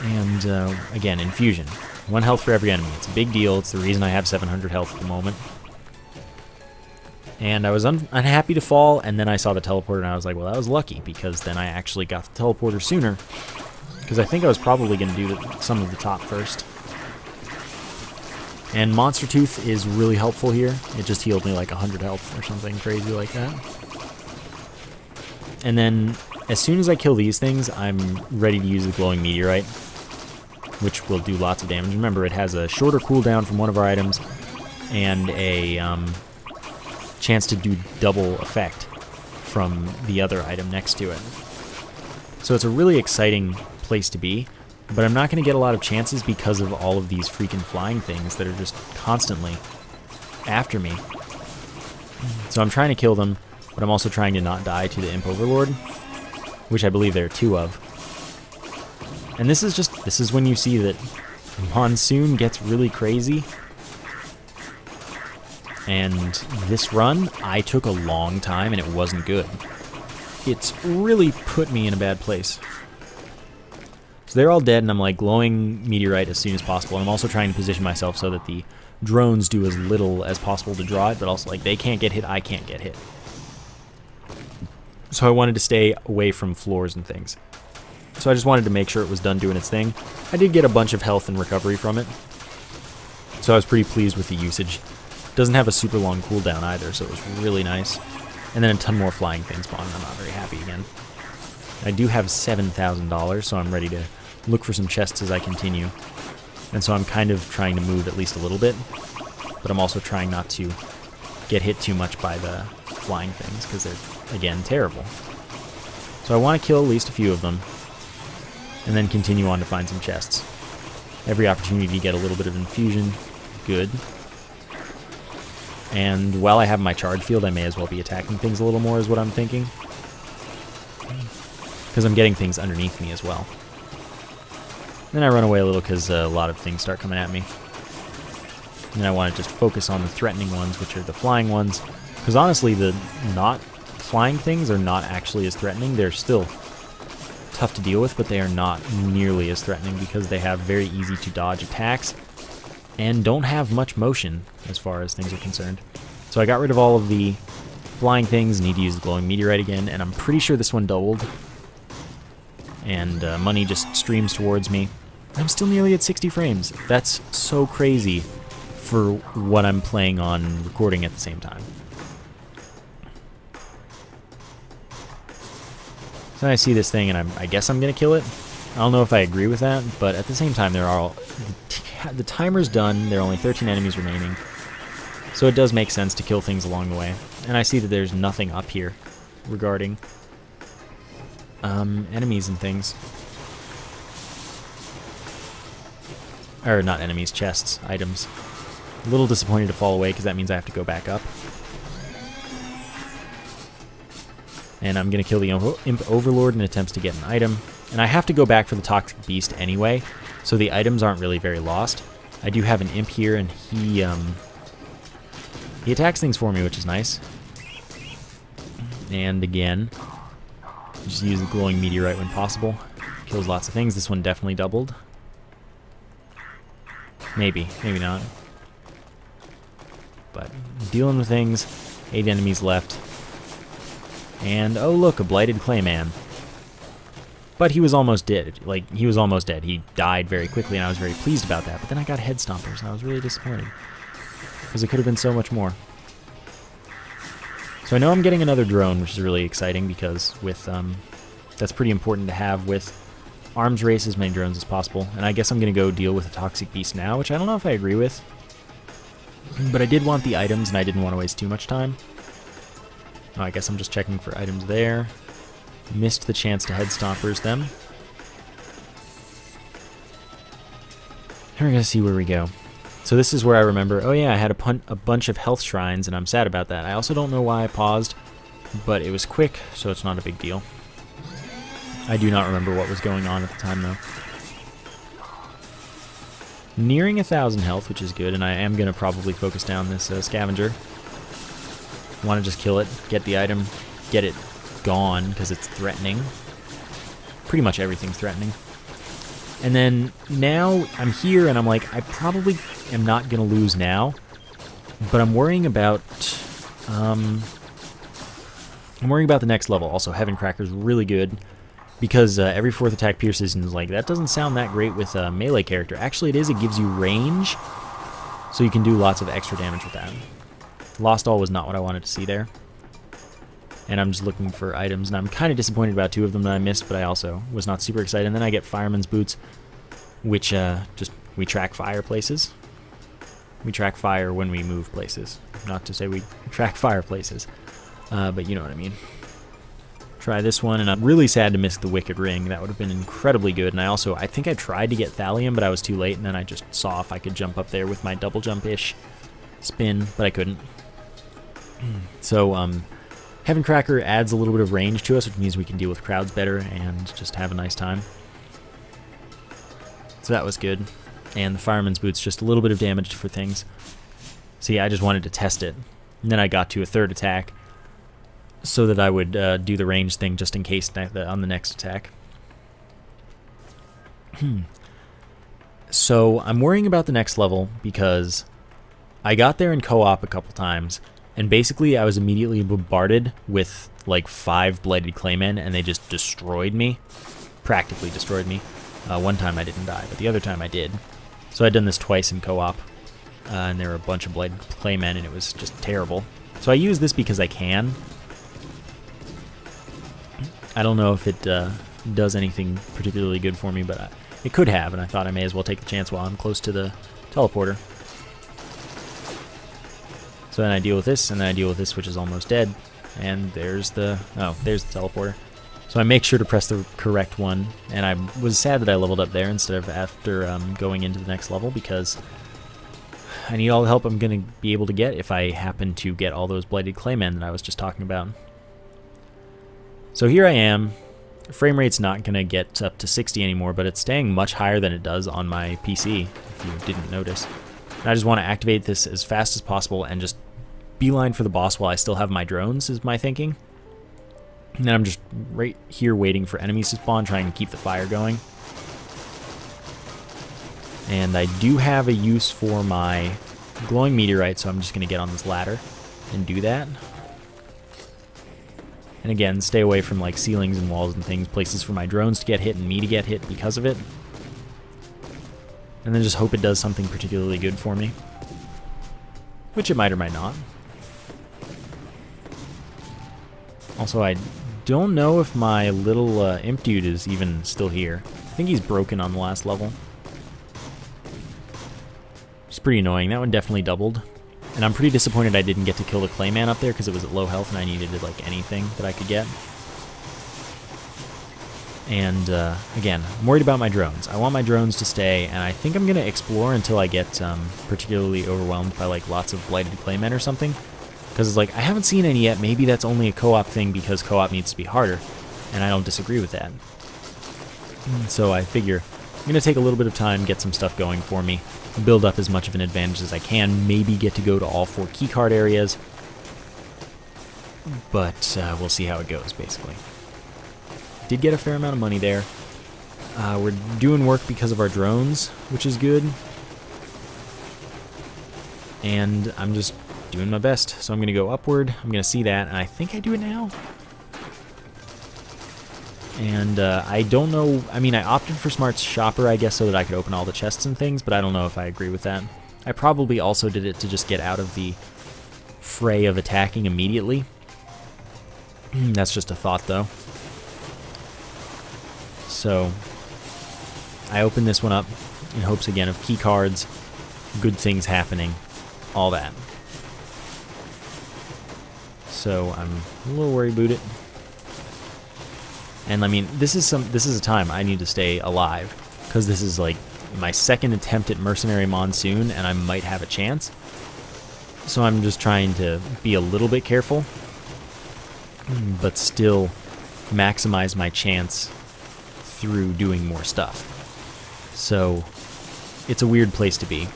And, again, infusion. 1 health for every enemy. It's a big deal. It's the reason I have 700 health at the moment. And I was unhappy to fall, and then I saw the teleporter, and I was like, well, that was lucky, because then I actually got the teleporter sooner. Because I think I was probably going to do some of the top first. And Monster Tooth is really helpful here. It just healed me like 100 health or something crazy like that. And then, as soon as I kill these things, I'm ready to use the glowing meteorite, which will do lots of damage. Remember, it has a shorter cooldown from one of our items, and a chance to do double effect from the other item next to it. So it's a really exciting place to be, but I'm not going to get a lot of chances because of all of these freaking flying things that are just constantly after me. So I'm trying to kill them, but I'm also trying to not die to the Imp Overlord, which I believe there are 2 of. And this is when you see that Monsoon gets really crazy. And this run, I took a long time and it wasn't good. It's really put me in a bad place. So they're all dead, and I'm like glowing meteorite as soon as possible. And I'm also trying to position myself so that the drones do as little as possible to draw it, but also like they can't get hit, I can't get hit. So I wanted to stay away from floors and things. So I just wanted to make sure it was done doing its thing. I did get a bunch of health and recovery from it, so I was pretty pleased with the usage. Doesn't have a super long cooldown either, so it was really nice. And then a ton more flying things spawn, and I'm not very happy again. I do have $7,000, so I'm ready to look for some chests as I continue. And so I'm kind of trying to move at least a little bit, but I'm also trying not to get hit too much by the flying things, because they're, again, terrible. So I want to kill at least a few of them, and then continue on to find some chests. Every opportunity to get a little bit of infusion, good. And while I have my charge field, I may as well be attacking things a little more, is what I'm thinking. Because I'm getting things underneath me as well. Then I run away a little because a lot of things start coming at me. And I want to just focus on the threatening ones, which are the flying ones. Because honestly, the not flying things are not actually as threatening. They're still tough to deal with, but they are not nearly as threatening because they have very easy to dodge attacks and don't have much motion as far as things are concerned. So I got rid of all of the flying things, need to use the glowing meteorite again, and I'm pretty sure this one doubled. and money just streams towards me. I'm still nearly at 60 frames. That's so crazy for what I'm playing on recording at the same time. So I see this thing, and I guess I'm going to kill it. I don't know if I agree with that, but at the same time, the timer's done. There are only 13 enemies remaining. So it does make sense to kill things along the way. And I see that there's nothing up here regarding enemies and things. Or not enemies, chests, items. A little disappointed to fall away because that means I have to go back up. And I'm going to kill the Imp Overlord in attempts to get an item. And I have to go back for the Toxic Beast anyway, so the items aren't really very lost. I do have an Imp here, and he attacks things for me, which is nice. And again, just use the Glowing Meteorite when possible. Kills lots of things. This one definitely doubled. Maybe, maybe not. But dealing with things. 8 enemies left. And, oh look, a Blighted Clay Man. But he was almost dead. Like, he was almost dead. He died very quickly, and I was very pleased about that. But then I got Head Stompers, and I was really disappointed. Because it could have been so much more. So I know I'm getting another drone, which is really exciting, because with that's pretty important to have with arms race as many drones as possible. And I guess I'm going to go deal with a Toxic Beast now, which I don't know if I agree with. But I did want the items, and I didn't want to waste too much time. Oh, I guess I'm just checking for items there. Missed the chance to Head Stompers them. We're going to see where we go. So this is where I remember, oh yeah, I had a bunch of health shrines, and I'm sad about that. I also don't know why I paused, but it was quick, so it's not a big deal. I do not remember what was going on at the time, though. Nearing 1,000 health, which is good, and I am going to probably focus down this scavenger. Want to just kill it, get the item, get it gone, because it's threatening. Pretty much everything's threatening. And then now I'm here, and I'm like, I probably am not going to lose now, but I'm worrying about the next level. Also, Heaven Cracker's really good, because every 4th attack pierces, and like, that doesn't sound that great with a melee character. Actually, it is. It gives you range, so you can do lots of extra damage with that. Lost All was not what I wanted to see there. And I'm just looking for items, and I'm kind of disappointed about 2 of them that I missed, but I also was not super excited. And then I get Fireman's Boots, which we track fire places. We track fire when we move places. Not to say we track fire places, but you know what I mean. Try this one, and I'm really sad to miss the Wicked Ring. That would have been incredibly good. And I think I tried to get Thallium, but I was too late, and then I just saw if I could jump up there with my double jump-ish spin, but I couldn't. So, Heaven Cracker adds a little bit of range to us, which means we can deal with crowds better and just have a nice time. So that was good. And the Fireman's Boots, just a little bit of damage for things. See, I just wanted to test it. And then I got to a 3rd attack so that I would do the range thing just in case on the next attack. So I'm worrying about the next level because I got there in co-op a couple times, and basically I was immediately bombarded with like 5 Blighted Clay Men, and they just destroyed me. Practically destroyed me. One time I didn't die, but the other time I did. So I'd done this twice in co-op, and there were a bunch of Blighted Clay Men, and it was just terrible. So I use this because I can. I don't know if it does anything particularly good for me, but it could have, and I thought I may as well take the chance while I'm close to the teleporter. So then I deal with this, and then I deal with this, which is almost dead. And there's the teleporter. So I make sure to press the correct one, and I was sad that I leveled up there instead of after going into the next level, because I need all the help I'm going to be able to get if I happen to get all those Blighted Clay Men that I was just talking about. So here I am. Frame rate's not going to get up to 60 anymore, but it's staying much higher than it does on my PC, if you didn't notice. And I just want to activate this as fast as possible and just beeline for the boss while I still have my drones, is my thinking. And then I'm just right here waiting for enemies to spawn, trying to keep the fire going. And I do have a use for my glowing meteorite, so I'm just going to get on this ladder and do that. And And again, stay away from like ceilings and walls and things, places for my drones to get hit and me to get hit because of it. And then just hope it does something particularly good for me. Which it might or might not. Also, I don't know if my little imp dude is even still here. I think he's broken on the last level. It's pretty annoying. That one definitely doubled. And I'm pretty disappointed I didn't get to kill the Clay Man up there because it was at low health and I needed like anything that I could get. And again, I'm worried about my drones. I want my drones to stay, and I think I'm going to explore until I get particularly overwhelmed by like lots of Blighted Clay Men or something. Because it's like, I haven't seen any yet. Maybe that's only a co-op thing because co-op needs to be harder. And I don't disagree with that. So I figure I'm going to take a little bit of time, get some stuff going for me, build up as much of an advantage as I can, maybe get to go to all 4 keycard areas. But we'll see how it goes, basically. Did get a fair amount of money there. We're doing work because of our drones, which is good. And I'm just doing my best. So I'm going to go upward. I'm going to see that, and I think I do it now. And I don't know. I mean, I opted for Smart Shopper, I guess, so that I could open all the chests and things, but I don't know if I agree with that. I probably also did it to just get out of the fray of attacking immediately. That's just a thought, though. So I opened this one up in hopes, again, of key cards, good things happening, all that. So I'm a little worried about it. And I mean, this is a time I need to stay alive, because this is like my second attempt at Mercenary Monsoon, and I might have a chance. So I'm just trying to be a little bit careful, but still maximize my chance through doing more stuff. So it's a weird place to be.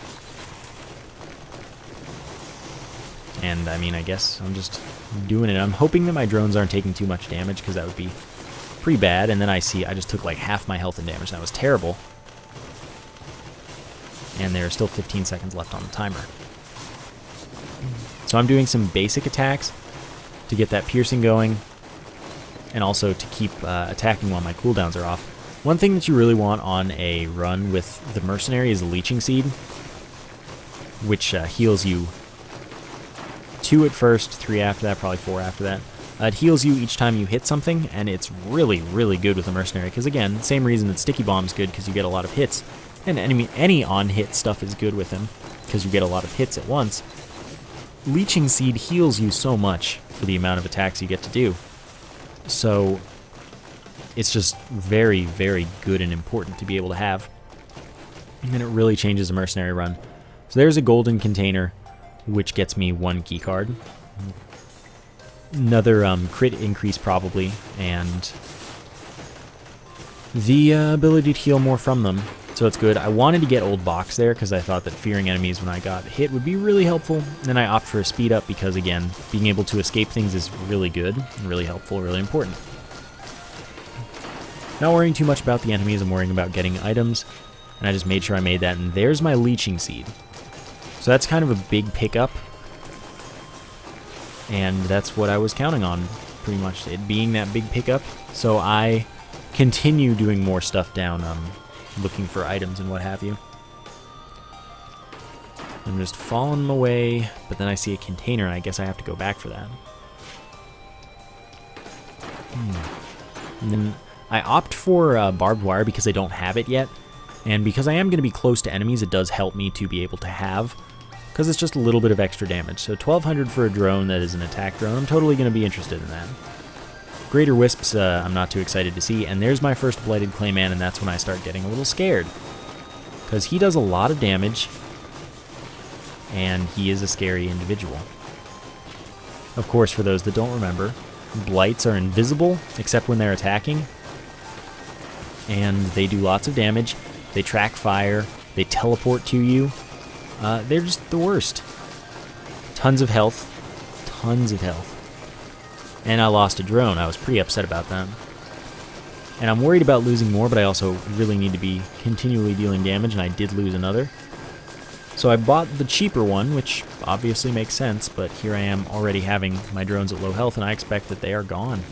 And I mean, I guess I'm just doing it. I'm hoping that my drones aren't taking too much damage, because that would be pretty bad. And then I see I just took like half my health and damage. That was terrible. And there are still 15 seconds left on the timer. So I'm doing some basic attacks to get that piercing going, and also to keep attacking while my cooldowns are off. One thing that you really want on a run with the Mercenary is the Leeching Seed, which heals you 2 at first, 3 after that, probably 4 after that. It heals you each time you hit something, and it's really, really good with the Mercenary, because again, same reason that Sticky Bomb's good, because you get a lot of hits. And any on-hit stuff is good with him, because you get a lot of hits at once. Leeching Seed heals you so much for the amount of attacks you get to do. So it's just very, very good and important to be able to have. And it really changes a Mercenary run. So there's a golden container, which gets me 1 key card. Another crit increase probably, and the ability to heal more from them. So it's good. I wanted to get Old Box there because I thought that fearing enemies when I got hit would be really helpful. And then I opt for a speed up because, again, being able to escape things is really good, really helpful, really important. Not worrying too much about the enemies, I'm worrying about getting items. And I just made sure I made that, and there's my Leeching Seed. So that's kind of a big pickup. And that's what I was counting on, pretty much, it being that big pickup. So I continue doing more stuff down, looking for items and what have you. I'm just falling my way, but then I see a container, and I guess I have to go back for that. And then I opt for barbed wire because I don't have it yet, and because I am going to be close to enemies, it does help me to be able to have, because it's just a little bit of extra damage. So 1200 for a drone that is an attack drone, I'm totally going to be interested in that. Greater Wisps, I'm not too excited to see, and there's my first Blighted Clay Man, and that's when I start getting a little scared. Because he does a lot of damage, and he is a scary individual. Of course, for those that don't remember, Blights are invisible, except when they're attacking, and they do lots of damage, they track fire, they teleport to you, they're just the worst. Tons of health, tons of health. And I lost a drone. I was pretty upset about that. And I'm worried about losing more, but I also really need to be continually dealing damage, and I did lose another. So I bought the cheaper one, which obviously makes sense, but here I am already having my drones at low health, and I expect that they are gone.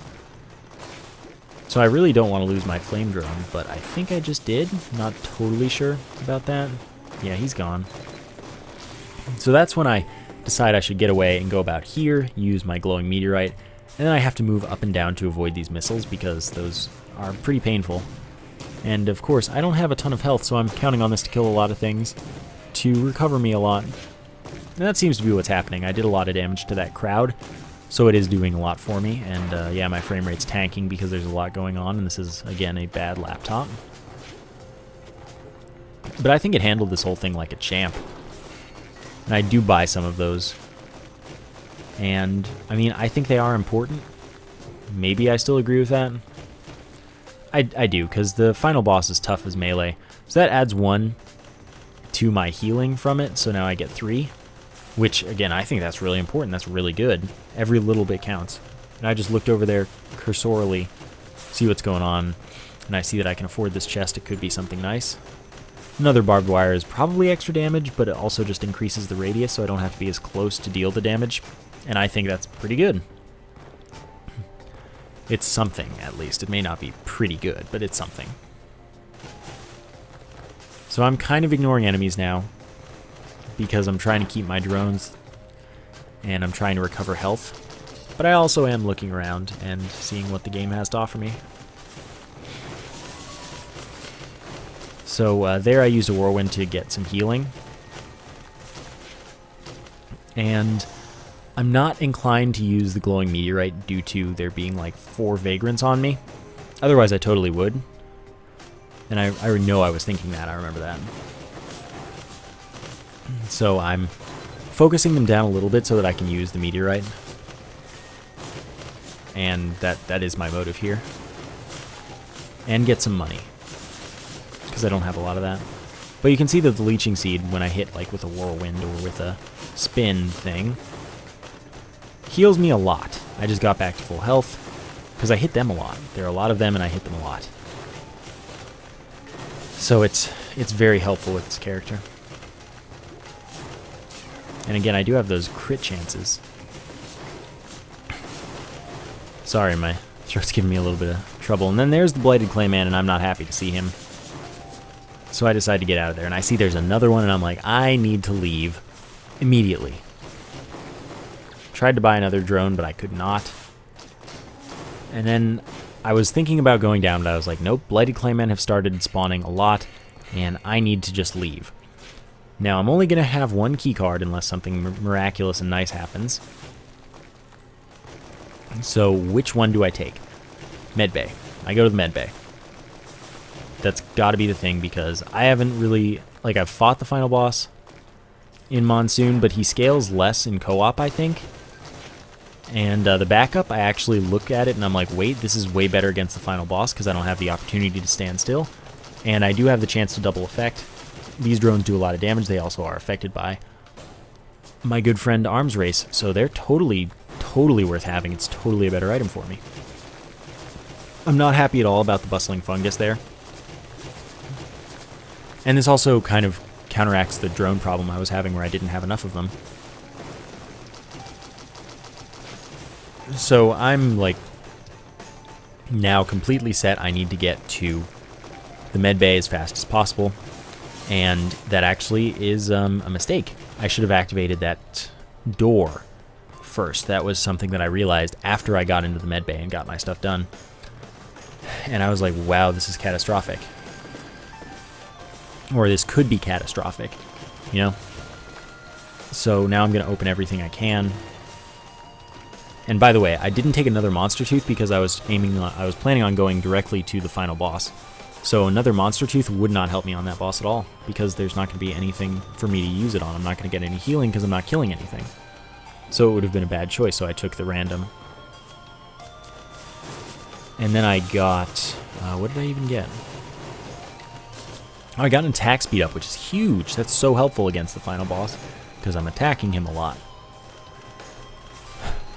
So I really don't want to lose my flame drone, but I think I just did. Not totally sure about that. Yeah, he's gone. So that's when I decide I should get away and go about here, use my glowing meteorite, and then I have to move up and down to avoid these missiles because those are pretty painful. And of course, I don't have a ton of health, so I'm counting on this to kill a lot of things to recover me a lot. And that seems to be what's happening. I did a lot of damage to that crowd, so it is doing a lot for me. And yeah, my frame rate's tanking because there's a lot going on, and this is, again, a bad laptop. But I think it handled this whole thing like a champ. And I do buy some of those. And, I mean, I think they are important. Maybe I still agree with that. I do, because the final boss is tough as melee. So that adds 1 to my healing from it, so now I get 3. Which, again, I think that's really important. That's really good. Every little bit counts. And I just looked over there cursorily, see what's going on, and I see that I can afford this chest. It could be something nice. Another barbed wire is probably extra damage, but it also just increases the radius, so I don't have to be as close to deal the damage. And I think that's pretty good. It's something, at least. It may not be pretty good, but it's something. So I'm kind of ignoring enemies now, because I'm trying to keep my drones, and I'm trying to recover health. But I also am looking around and seeing what the game has to offer me. So there I used a whirlwind to get some healing. And I'm not inclined to use the glowing meteorite due to there being like 4 vagrants on me. Otherwise I totally would. And I know I was thinking that, I remember that. So I'm focusing them down a little bit so that I can use the meteorite. And that is my motive here. And get some money, because I don't have a lot of that. But you can see that the leeching seed, when I hit like with a whirlwind or with a spin thing, heals me a lot. I just got back to full health, because I hit them a lot. There are a lot of them and I hit them a lot. So it's very helpful with this character. And again, I do have those crit chances. Sorry, my throat's giving me a little bit of trouble. And then there's the Blighted Clay Man, and I'm not happy to see him. So I decide to get out of there. And I see there's another one, and I'm like, I need to leave immediately. Tried to buy another drone, but I could not. And then I was thinking about going down, but I was like, nope, Blighted Clay Men have started spawning a lot, and I need to just leave. Now, I'm only going to have 1 key card unless something miraculous and nice happens. So, which one do I take? Medbay. I go to the medbay. That's got to be the thing, because I haven't really... Like, I've fought the final boss in Monsoon, but he scales less in co-op, I think. And the backup, I actually look at it and I'm like, wait, this is way better against the final boss, because I don't have the opportunity to stand still. And I do have the chance to double effect. These drones do a lot of damage. They also are affected by my good friend Arms Race, so they're totally worth having. It's totally a better item for me. I'm not happy at all about the bustling fungus there. And this also kind of counteracts the drone problem I was having where I didn't have enough of them. So I'm like now completely set. I need to get to the medbay as fast as possible. And that actually is a mistake. I should have activated that door first. That was something that I realized after I got into the medbay and got my stuff done. And I was like, wow, this is catastrophic. Or this could be catastrophic, you know? So now I'm going to open everything I can. And by the way, I didn't take another Monster Tooth because I was planning on going directly to the final boss. So another Monster Tooth would not help me on that boss at all, because there's not going to be anything for me to use it on. I'm not going to get any healing because I'm not killing anything. So it would have been a bad choice, so I took the random. And then I got... what did I even get? Oh, I got an attack speed up, which is huge. That's so helpful against the final boss, because I'm attacking him a lot.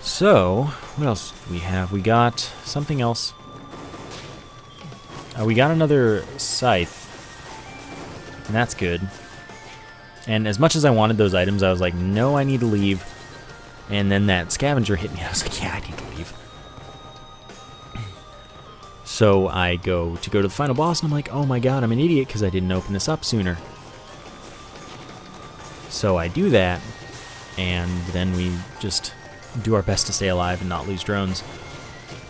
So, what else do we have? We got something else. We got another scythe, and that's good. And as much as I wanted those items, I was like, no, I need to leave. And then that scavenger hit me. I was like, yeah, I need to leave. So I go to the final boss, and I'm like, oh my god, I'm an idiot because I didn't open this up sooner. So I do that, and then we just do our best to stay alive and not lose drones.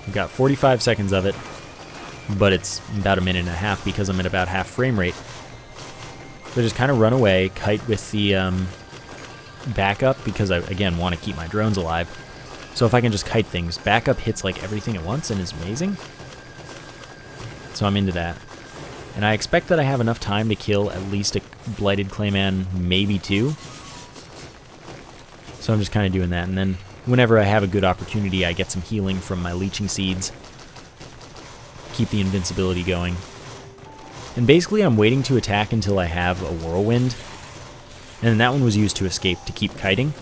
We've got 45 seconds of it, but it's about a minute and a half because I'm at about half frame rate. So just kind of run away, kite with the backup because I, again, want to keep my drones alive. So if I can just kite things, backup hits like everything at once and is amazing. So I'm into that. And I expect that I have enough time to kill at least a Blighted Clay Man, maybe 2. So I'm just kind of doing that. And then whenever I have a good opportunity, I get some healing from my leeching seeds. Keep the invincibility going. And basically I'm waiting to attack until I have a whirlwind. And then that one was used to escape, to keep kiting.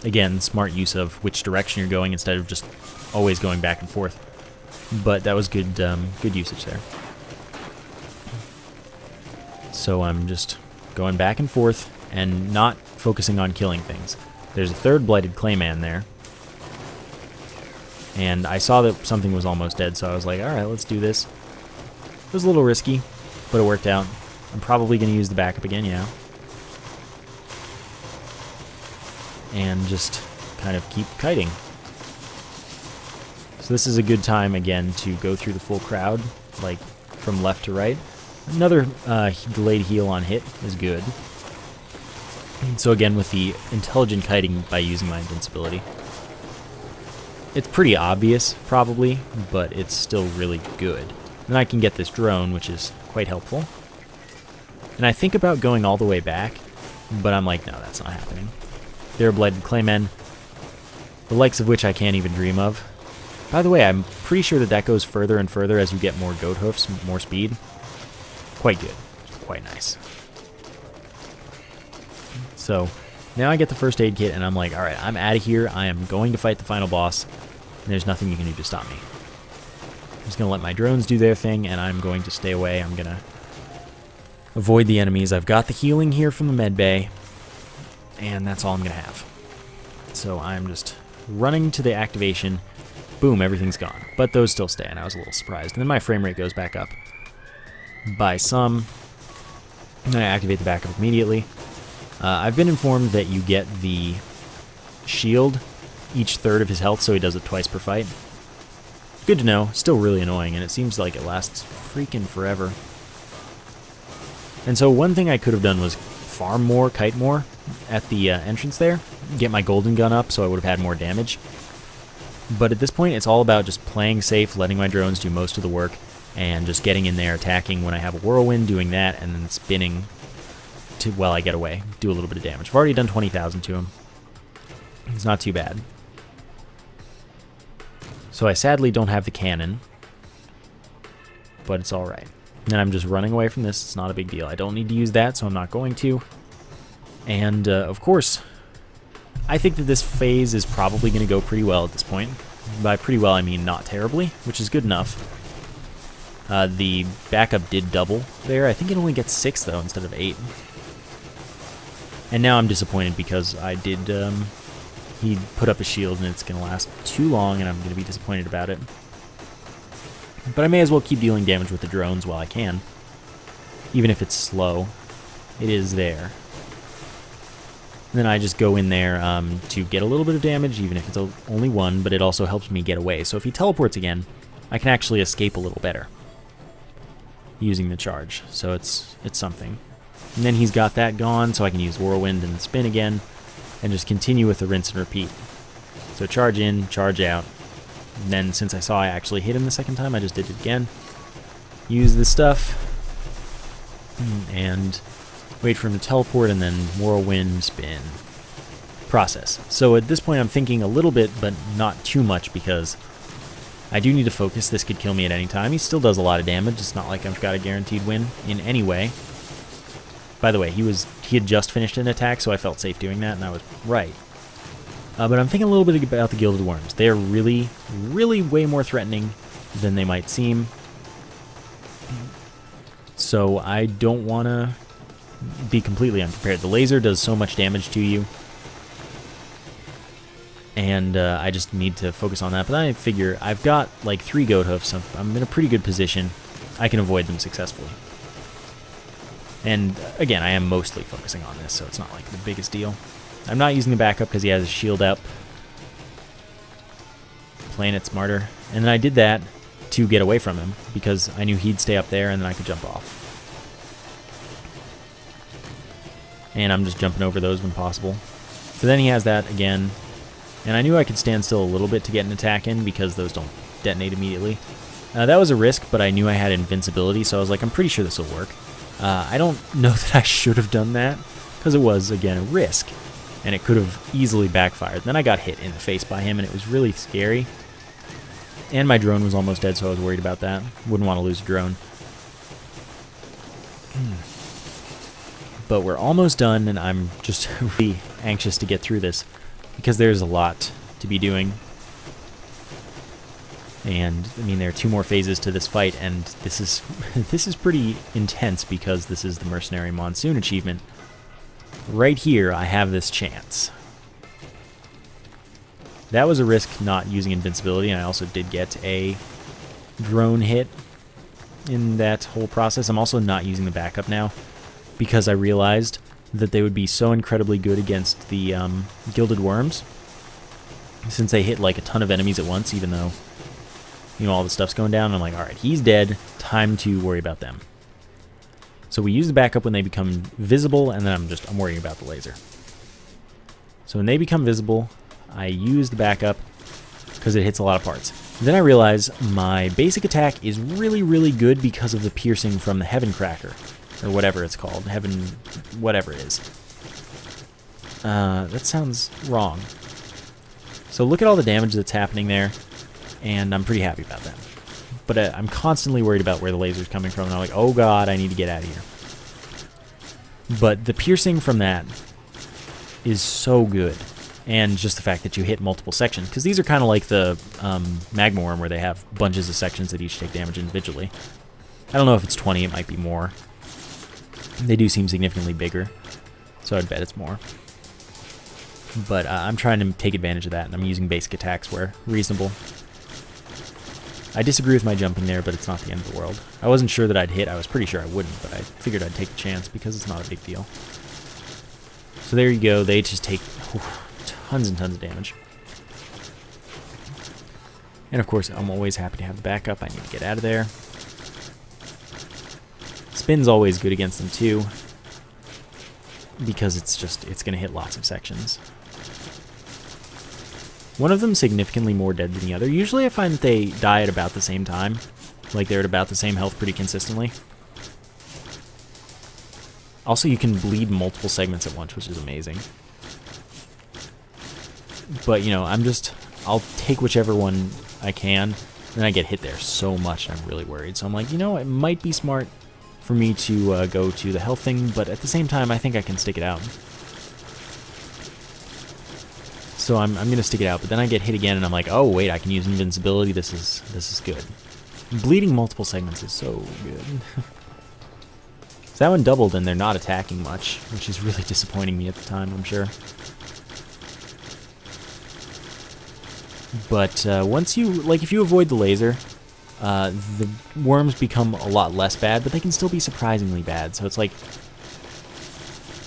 Again, smart use of which direction you're going instead of just always going back and forth. But that was good, good usage there. So I'm just going back and forth and not focusing on killing things. There's a third Blighted Clay Man there. And I saw that something was almost dead, so I was like, alright, let's do this. It was a little risky, but it worked out. I'm probably going to use the backup again, yeah. And just kind of keep kiting. So this is a good time, again, to go through the full crowd, like from left to right. Another delayed heal on hit is good. So again, with the intelligent kiting by using my invincibility. It's pretty obvious, probably, but it's still really good. Then I can get this drone, which is quite helpful. And I think about going all the way back, but I'm like, no, that's not happening. There are Blighted Clay Men, the likes of which I can't even dream of. By the way, I'm pretty sure that that goes further and further as you get more goat hoofs, more speed. Quite good. Quite nice. So, now I get the first aid kit, and I'm like, alright, I'm out of here. I am going to fight the final boss, and there's nothing you can do to stop me. I'm just going to let my drones do their thing, and I'm going to stay away. I'm going to avoid the enemies. I've got the healing here from the med bay, and that's all I'm going to have. So I'm just running to the activation. Boom, everything's gone. But those still stay, and I was a little surprised. And then my frame rate goes back up by some. And I activate the backup immediately. I've been informed that you get the shield each third of his health, so he does it twice per fight. Good to know. Still really annoying, and it seems like it lasts freaking forever. And so one thing I could have done was farm more, kite more at the entrance there. Get my golden gun up so I would have had more damage. But at this point, it's all about just playing safe, letting my drones do most of the work, and just getting in there, attacking when I have a whirlwind, doing that, and then spinning to, while I get away, do a little bit of damage. I've already done 20,000 to him. It's not too bad. So I sadly don't have the cannon, but it's alright. And I'm just running away from this. It's not a big deal. I don't need to use that, so I'm not going to. And, of course, I think that this phase is probably going to go pretty well at this point. By pretty well, I mean not terribly, which is good enough. The backup did double there. I think it only gets 6, though, instead of 8. And now I'm disappointed because I did, he put up a shield and it's going to last too long, and I'm going to be disappointed about it. But I may as well keep dealing damage with the drones while I can. Even if it's slow, it is there. And then I just go in there to get a little bit of damage, even if it's only 1, but it also helps me get away. So if he teleports again, I can actually escape a little better using the charge. So it's something. And then he's got that gone, so I can use Whirlwind and spin again, and just continue with the rinse and repeat. So charge in, charge out. And then since I saw I actually hit him the second time, I just did it again. Use the stuff, and wait for him to teleport, and then Whirlwind, spin. Process. So at this point I'm thinking a little bit, but not too much, because I do need to focus. This could kill me at any time. He still does a lot of damage. It's not like I've got a guaranteed win in any way. By the way, he had just finished an attack, so I felt safe doing that, and I was right. But I'm thinking a little bit about the Gilded Worms. They are really, really way more threatening than they might seem. So I don't want to be completely unprepared. The laser does so much damage to you. and I just need to focus on that. But then I figure I've got like 3 goat hoofs, so I'm in a pretty good position. I can avoid them successfully. And again, I am mostly focusing on this, so it's not like the biggest deal. I'm not using the backup because he has his shield up. Playing it smarter. And then I did that to get away from him, because I knew he'd stay up there and then I could jump off. And I'm just jumping over those when possible. So then he has that again. And I knew I could stand still a little bit to get an attack in, because those don't detonate immediately. That was a risk, but I knew I had invincibility, so I was like, I'm pretty sure this will work. I don't know that I should have done that, because it was, again, a risk. And it could have easily backfired. Then I got hit in the face by him, and it was really scary. And my drone was almost dead, so I was worried about that. Wouldn't want to lose a drone. But we're almost done, and I'm just really anxious to get through this, because there's a lot to be doing. And I mean, there are 2 more phases to this fight, and this is pretty intense, because this is the Mercenary Monsoon achievement. Right here, I have this chance. That was a risk not using invincibility, and I also did get a drone hit in that whole process. I'm also not using the backup now, because I realized that they would be so incredibly good against the Gilded Worms, since they hit like a ton of enemies at once, even though, you know, all the stuff's going down. I'm like, alright, he's dead, time to worry about them. So we use the backup when they become visible, and then I'm worrying about the laser. So when they become visible, I use the backup because it hits a lot of parts. Then I realize my basic attack is really, really good because of the piercing from the Heaven Cracker, or whatever it's called. Heaven, whatever it is. That sounds wrong. So look at all the damage that's happening there, and I'm pretty happy about that. But I'm constantly worried about where the laser's coming from, and I'm like, oh god, I need to get out of here. But the piercing from that is so good. And just the fact that you hit multiple sections, because these are kind of like the Magna Horn, where they have bunches of sections that each take damage individually. I don't know if it's 20, it might be more. They do seem significantly bigger, so I'd bet it's more. But I'm trying to take advantage of that, and I'm using basic attacks where reasonable. I disagree with my jumping there, but it's not the end of the world. I wasn't sure that I'd hit. I was pretty sure I wouldn't, but I figured I'd take a chance because it's not a big deal. So there you go. They just take tons and tons of damage. And of course, I'm always happy to have the backup. I need to get out of there. Spin's always good against them too, because it's going to hit lots of sections. One of them significantly more dead than the other. Usually I find that they die at about the same time. Like they're at about the same health pretty consistently. Also, you can bleed multiple segments at once, which is amazing. But, you know, I'll take whichever one I can. Then I get hit there so much, and I'm really worried. So I'm like, you know, it might be smart for me to go to the health thing, but at the same time, I think I can stick it out. So I'm going to stick it out, but then I get hit again, and I'm like, oh, wait, I can use invincibility. This is good. Bleeding multiple segments is so good. So that one doubled, and they're not attacking much, which is really disappointing me at the time, I'm sure. But once you, like, if you avoid the laser, the worms become a lot less bad, but they can still be surprisingly bad. So it's like,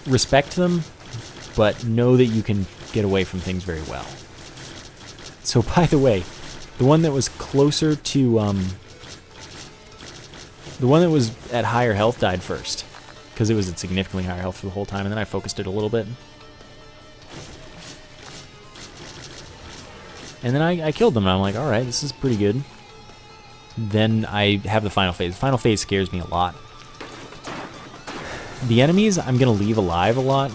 respect them, but know that you can get away from things very well. So, by the way, the one that was closer to, the one that was at higher health died first, because it was at significantly higher health for the whole time, and then I focused it a little bit. And then I killed them, and I'm like, alright, this is pretty good. Then I have the final phase. The final phase scares me a lot. The enemies I'm going to leave alive a lot,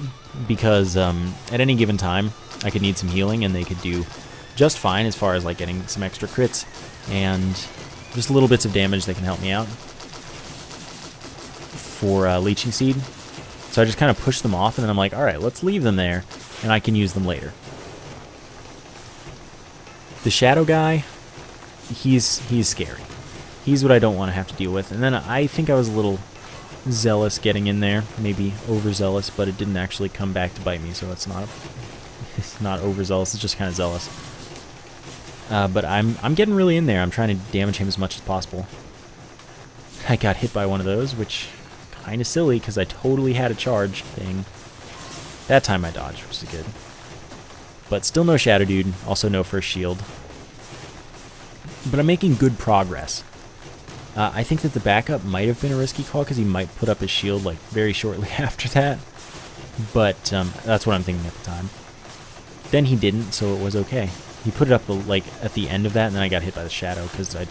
because at any given time, I could need some healing, and they could do just fine as far as like getting some extra crits, and just little bits of damage that can help me out for Leeching Seed. So I just kind of push them off, and then I'm like, alright, let's leave them there, and I can use them later. The Shadow guy, he's scary. He's what I don't want to have to deal with. And then I think I was a little zealous getting in there, maybe overzealous, but it didn't actually come back to bite me, so it's not It's not overzealous, it's just kind of zealous. But I'm getting really in there. I'm trying to damage him as much as possible. I got hit by one of those, which kind of silly because I totally had a charge thing. That time I dodged, which is good. But still no Shadow Dude, also no first shield. But I'm making good progress. I think that the backup might have been a risky call because he might put up his shield like very shortly after that. But that's what I'm thinking at the time. Then he didn't, so it was okay. He put it up like at the end of that, and then I got hit by the Shadow because I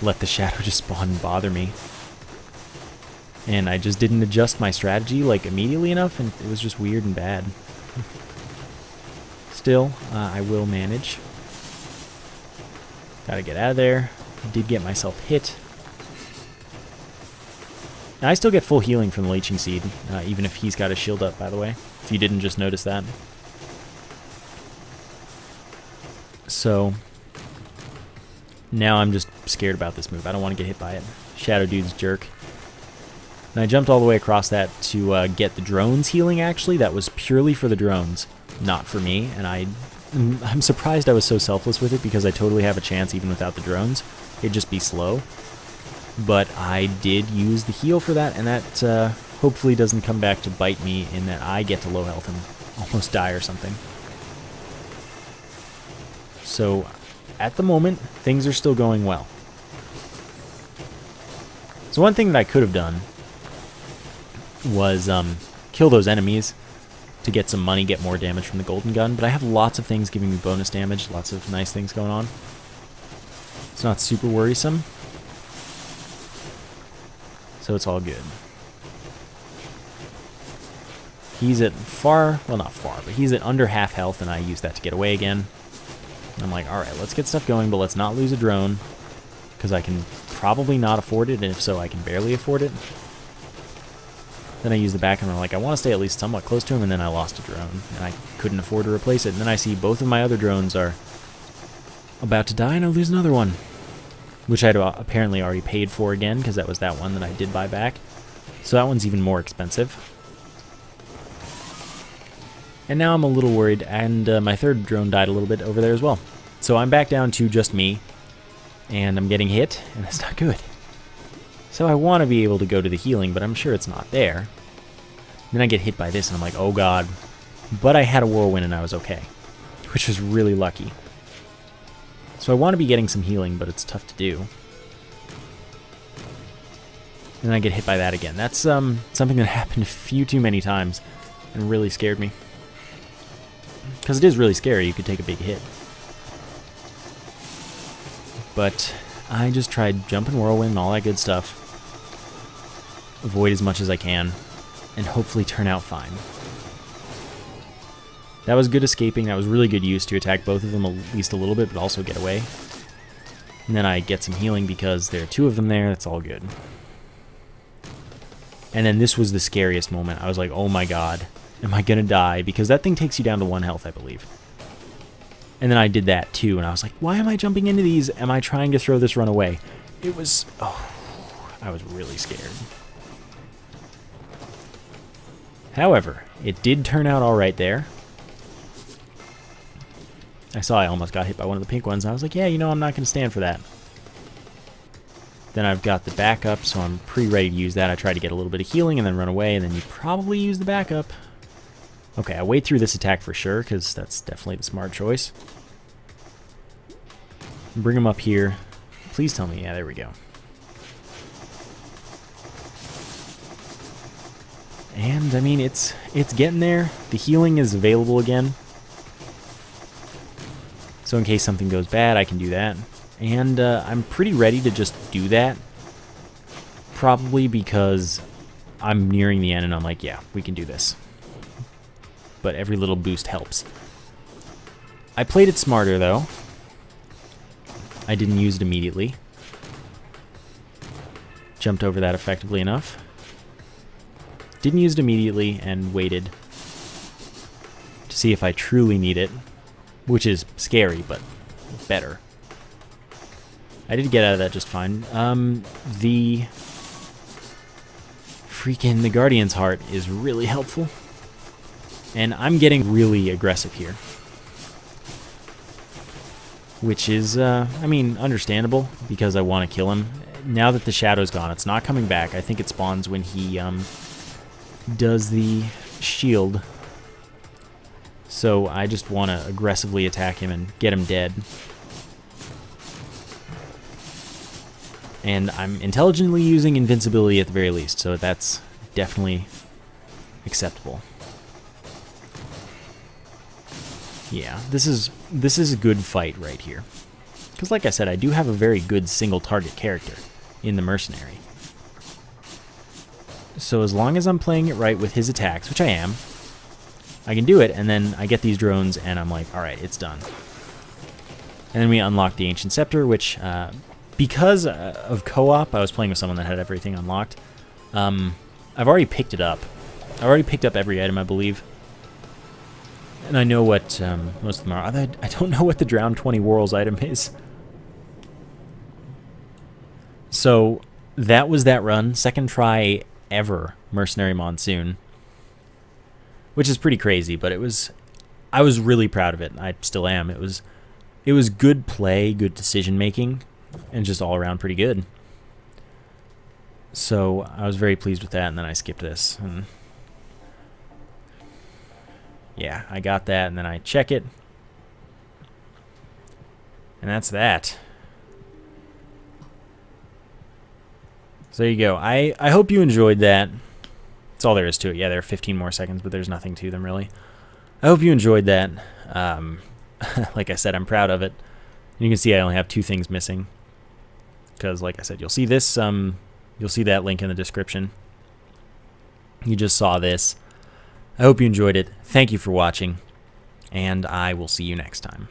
let the Shadow just spawn and bother me. And I just didn't adjust my strategy like immediately enough, and it was just weird and bad. Still, I will manage. Gotta get out of there. Did get myself hit. Now, I still get full healing from the Leeching Seed, even if he's got his shield up, by the way, if you didn't just notice that. So, now I'm just scared about this move. I don't want to get hit by it. Shadow Dude's jerk. And I jumped all the way across that to get the drones healing, actually. That was purely for the drones, not for me. And I'm surprised I was so selfless with it because I totally have a chance even without the drones. It'd just be slow. But I did use the heal for that, and that hopefully doesn't come back to bite me in that I get to low health and almost die or something. So, at the moment, things are still going well. So one thing that I could have done was kill those enemies to get some money, get more damage from the golden gun, but I have lots of things giving me bonus damage, lots of nice things going on. It's not super worrisome, so it's all good. He's at well not far, but he's at under half health, and I use that to get away again. I'm like, alright, let's get stuff going, but let's not lose a drone, because I can probably not afford it, and if so, I can barely afford it. Then I use the back, and I'm like, I want to stay at least somewhat close to him, and then I lost a drone, and I couldn't afford to replace it. And then I see both of my other drones are about to die, and I lose another one, which I'd apparently already paid for again, because that was that one that I did buy back. So that one's even more expensive. And now I'm a little worried, and my third drone died a little bit over there as well. So I'm back down to just me, and I'm getting hit, and it's not good. So I want to be able to go to the healing, but I'm sure it's not there. Then I get hit by this, and I'm like, oh god. But I had a whirlwind, and I was okay, which was really lucky. So I want to be getting some healing, but it's tough to do. And then I get hit by that again. That's something that happened a few too many times, and really scared me. Because it is really scary, you could take a big hit. But I just tried jumping whirlwind and all that good stuff. Avoid as much as I can, and hopefully turn out fine. That was good escaping. That was really good use to attack both of them at least a little bit, but also get away. And then I get some healing because there are two of them there. That's all good. And then this was the scariest moment. I was like, oh my god, am I gonna die? Because that thing takes you down to 1 health, I believe. And then I did that too, and I was like, why am I jumping into these? Am I trying to throw this run away? It was, oh, I was really scared. However, it did turn out alright there. I saw I almost got hit by one of the pink ones, and I was like, yeah, you know, I'm not going to stand for that. Then I've got the backup, so I'm pretty ready to use that. I try to get a little bit of healing and then run away, and then you probably use the backup. Okay, I wait through this attack for sure, because that's definitely the smart choice. Bring him up here. Please tell me, yeah, there we go. And, I mean, it's getting there. The healing is available again. So in case something goes bad, I can do that. And I'm pretty ready to just do that. Probably because I'm nearing the end and I'm like, yeah, we can do this. But every little boost helps. I played it smarter, though. I didn't use it immediately. Jumped over that effectively enough. Didn't use it immediately and waited to see if I truly need it, which is scary, but better. I did get out of that just fine. The Guardian's Heart is really helpful. And I'm getting really aggressive here. Which is, I mean, understandable, because I want to kill him. Now that the shadow's gone, it's not coming back. I think it spawns when he does the shield. So I just want to aggressively attack him and get him dead. And I'm intelligently using invincibility at the very least, so that's definitely acceptable. Yeah, this is a good fight right here. Because like I said, I do have a very good single target character in the mercenary. So as long as I'm playing it right with his attacks, which I am, I can do it, and then I get these drones, and I'm like, alright, it's done. And then we unlock the Ancient Scepter, which, because of co-op, I was playing with someone that had everything unlocked. I've already picked it up. I've already picked up every item, I believe. And I know what most of them are. I don't know what the Drown 20 Whorls item is. So that was that run. Second try ever, Mercenary Monsoon. Which is pretty crazy, but I was really proud of it. I still am. It was good play, good decision making, and just all around pretty good. So I was very pleased with that, and then I skipped this. And yeah, I got that, and then I check it. And that's that. So there you go. I hope you enjoyed that. That's all there is to it. Yeah, there are 15 more seconds, but there's nothing to them, really. I hope you enjoyed that. Like I said, I'm proud of it. And you can see I only have 2 things missing. Because, like I said, you'll see this, you'll see that link in the description. You just saw this. I hope you enjoyed it. Thank you for watching, and I will see you next time.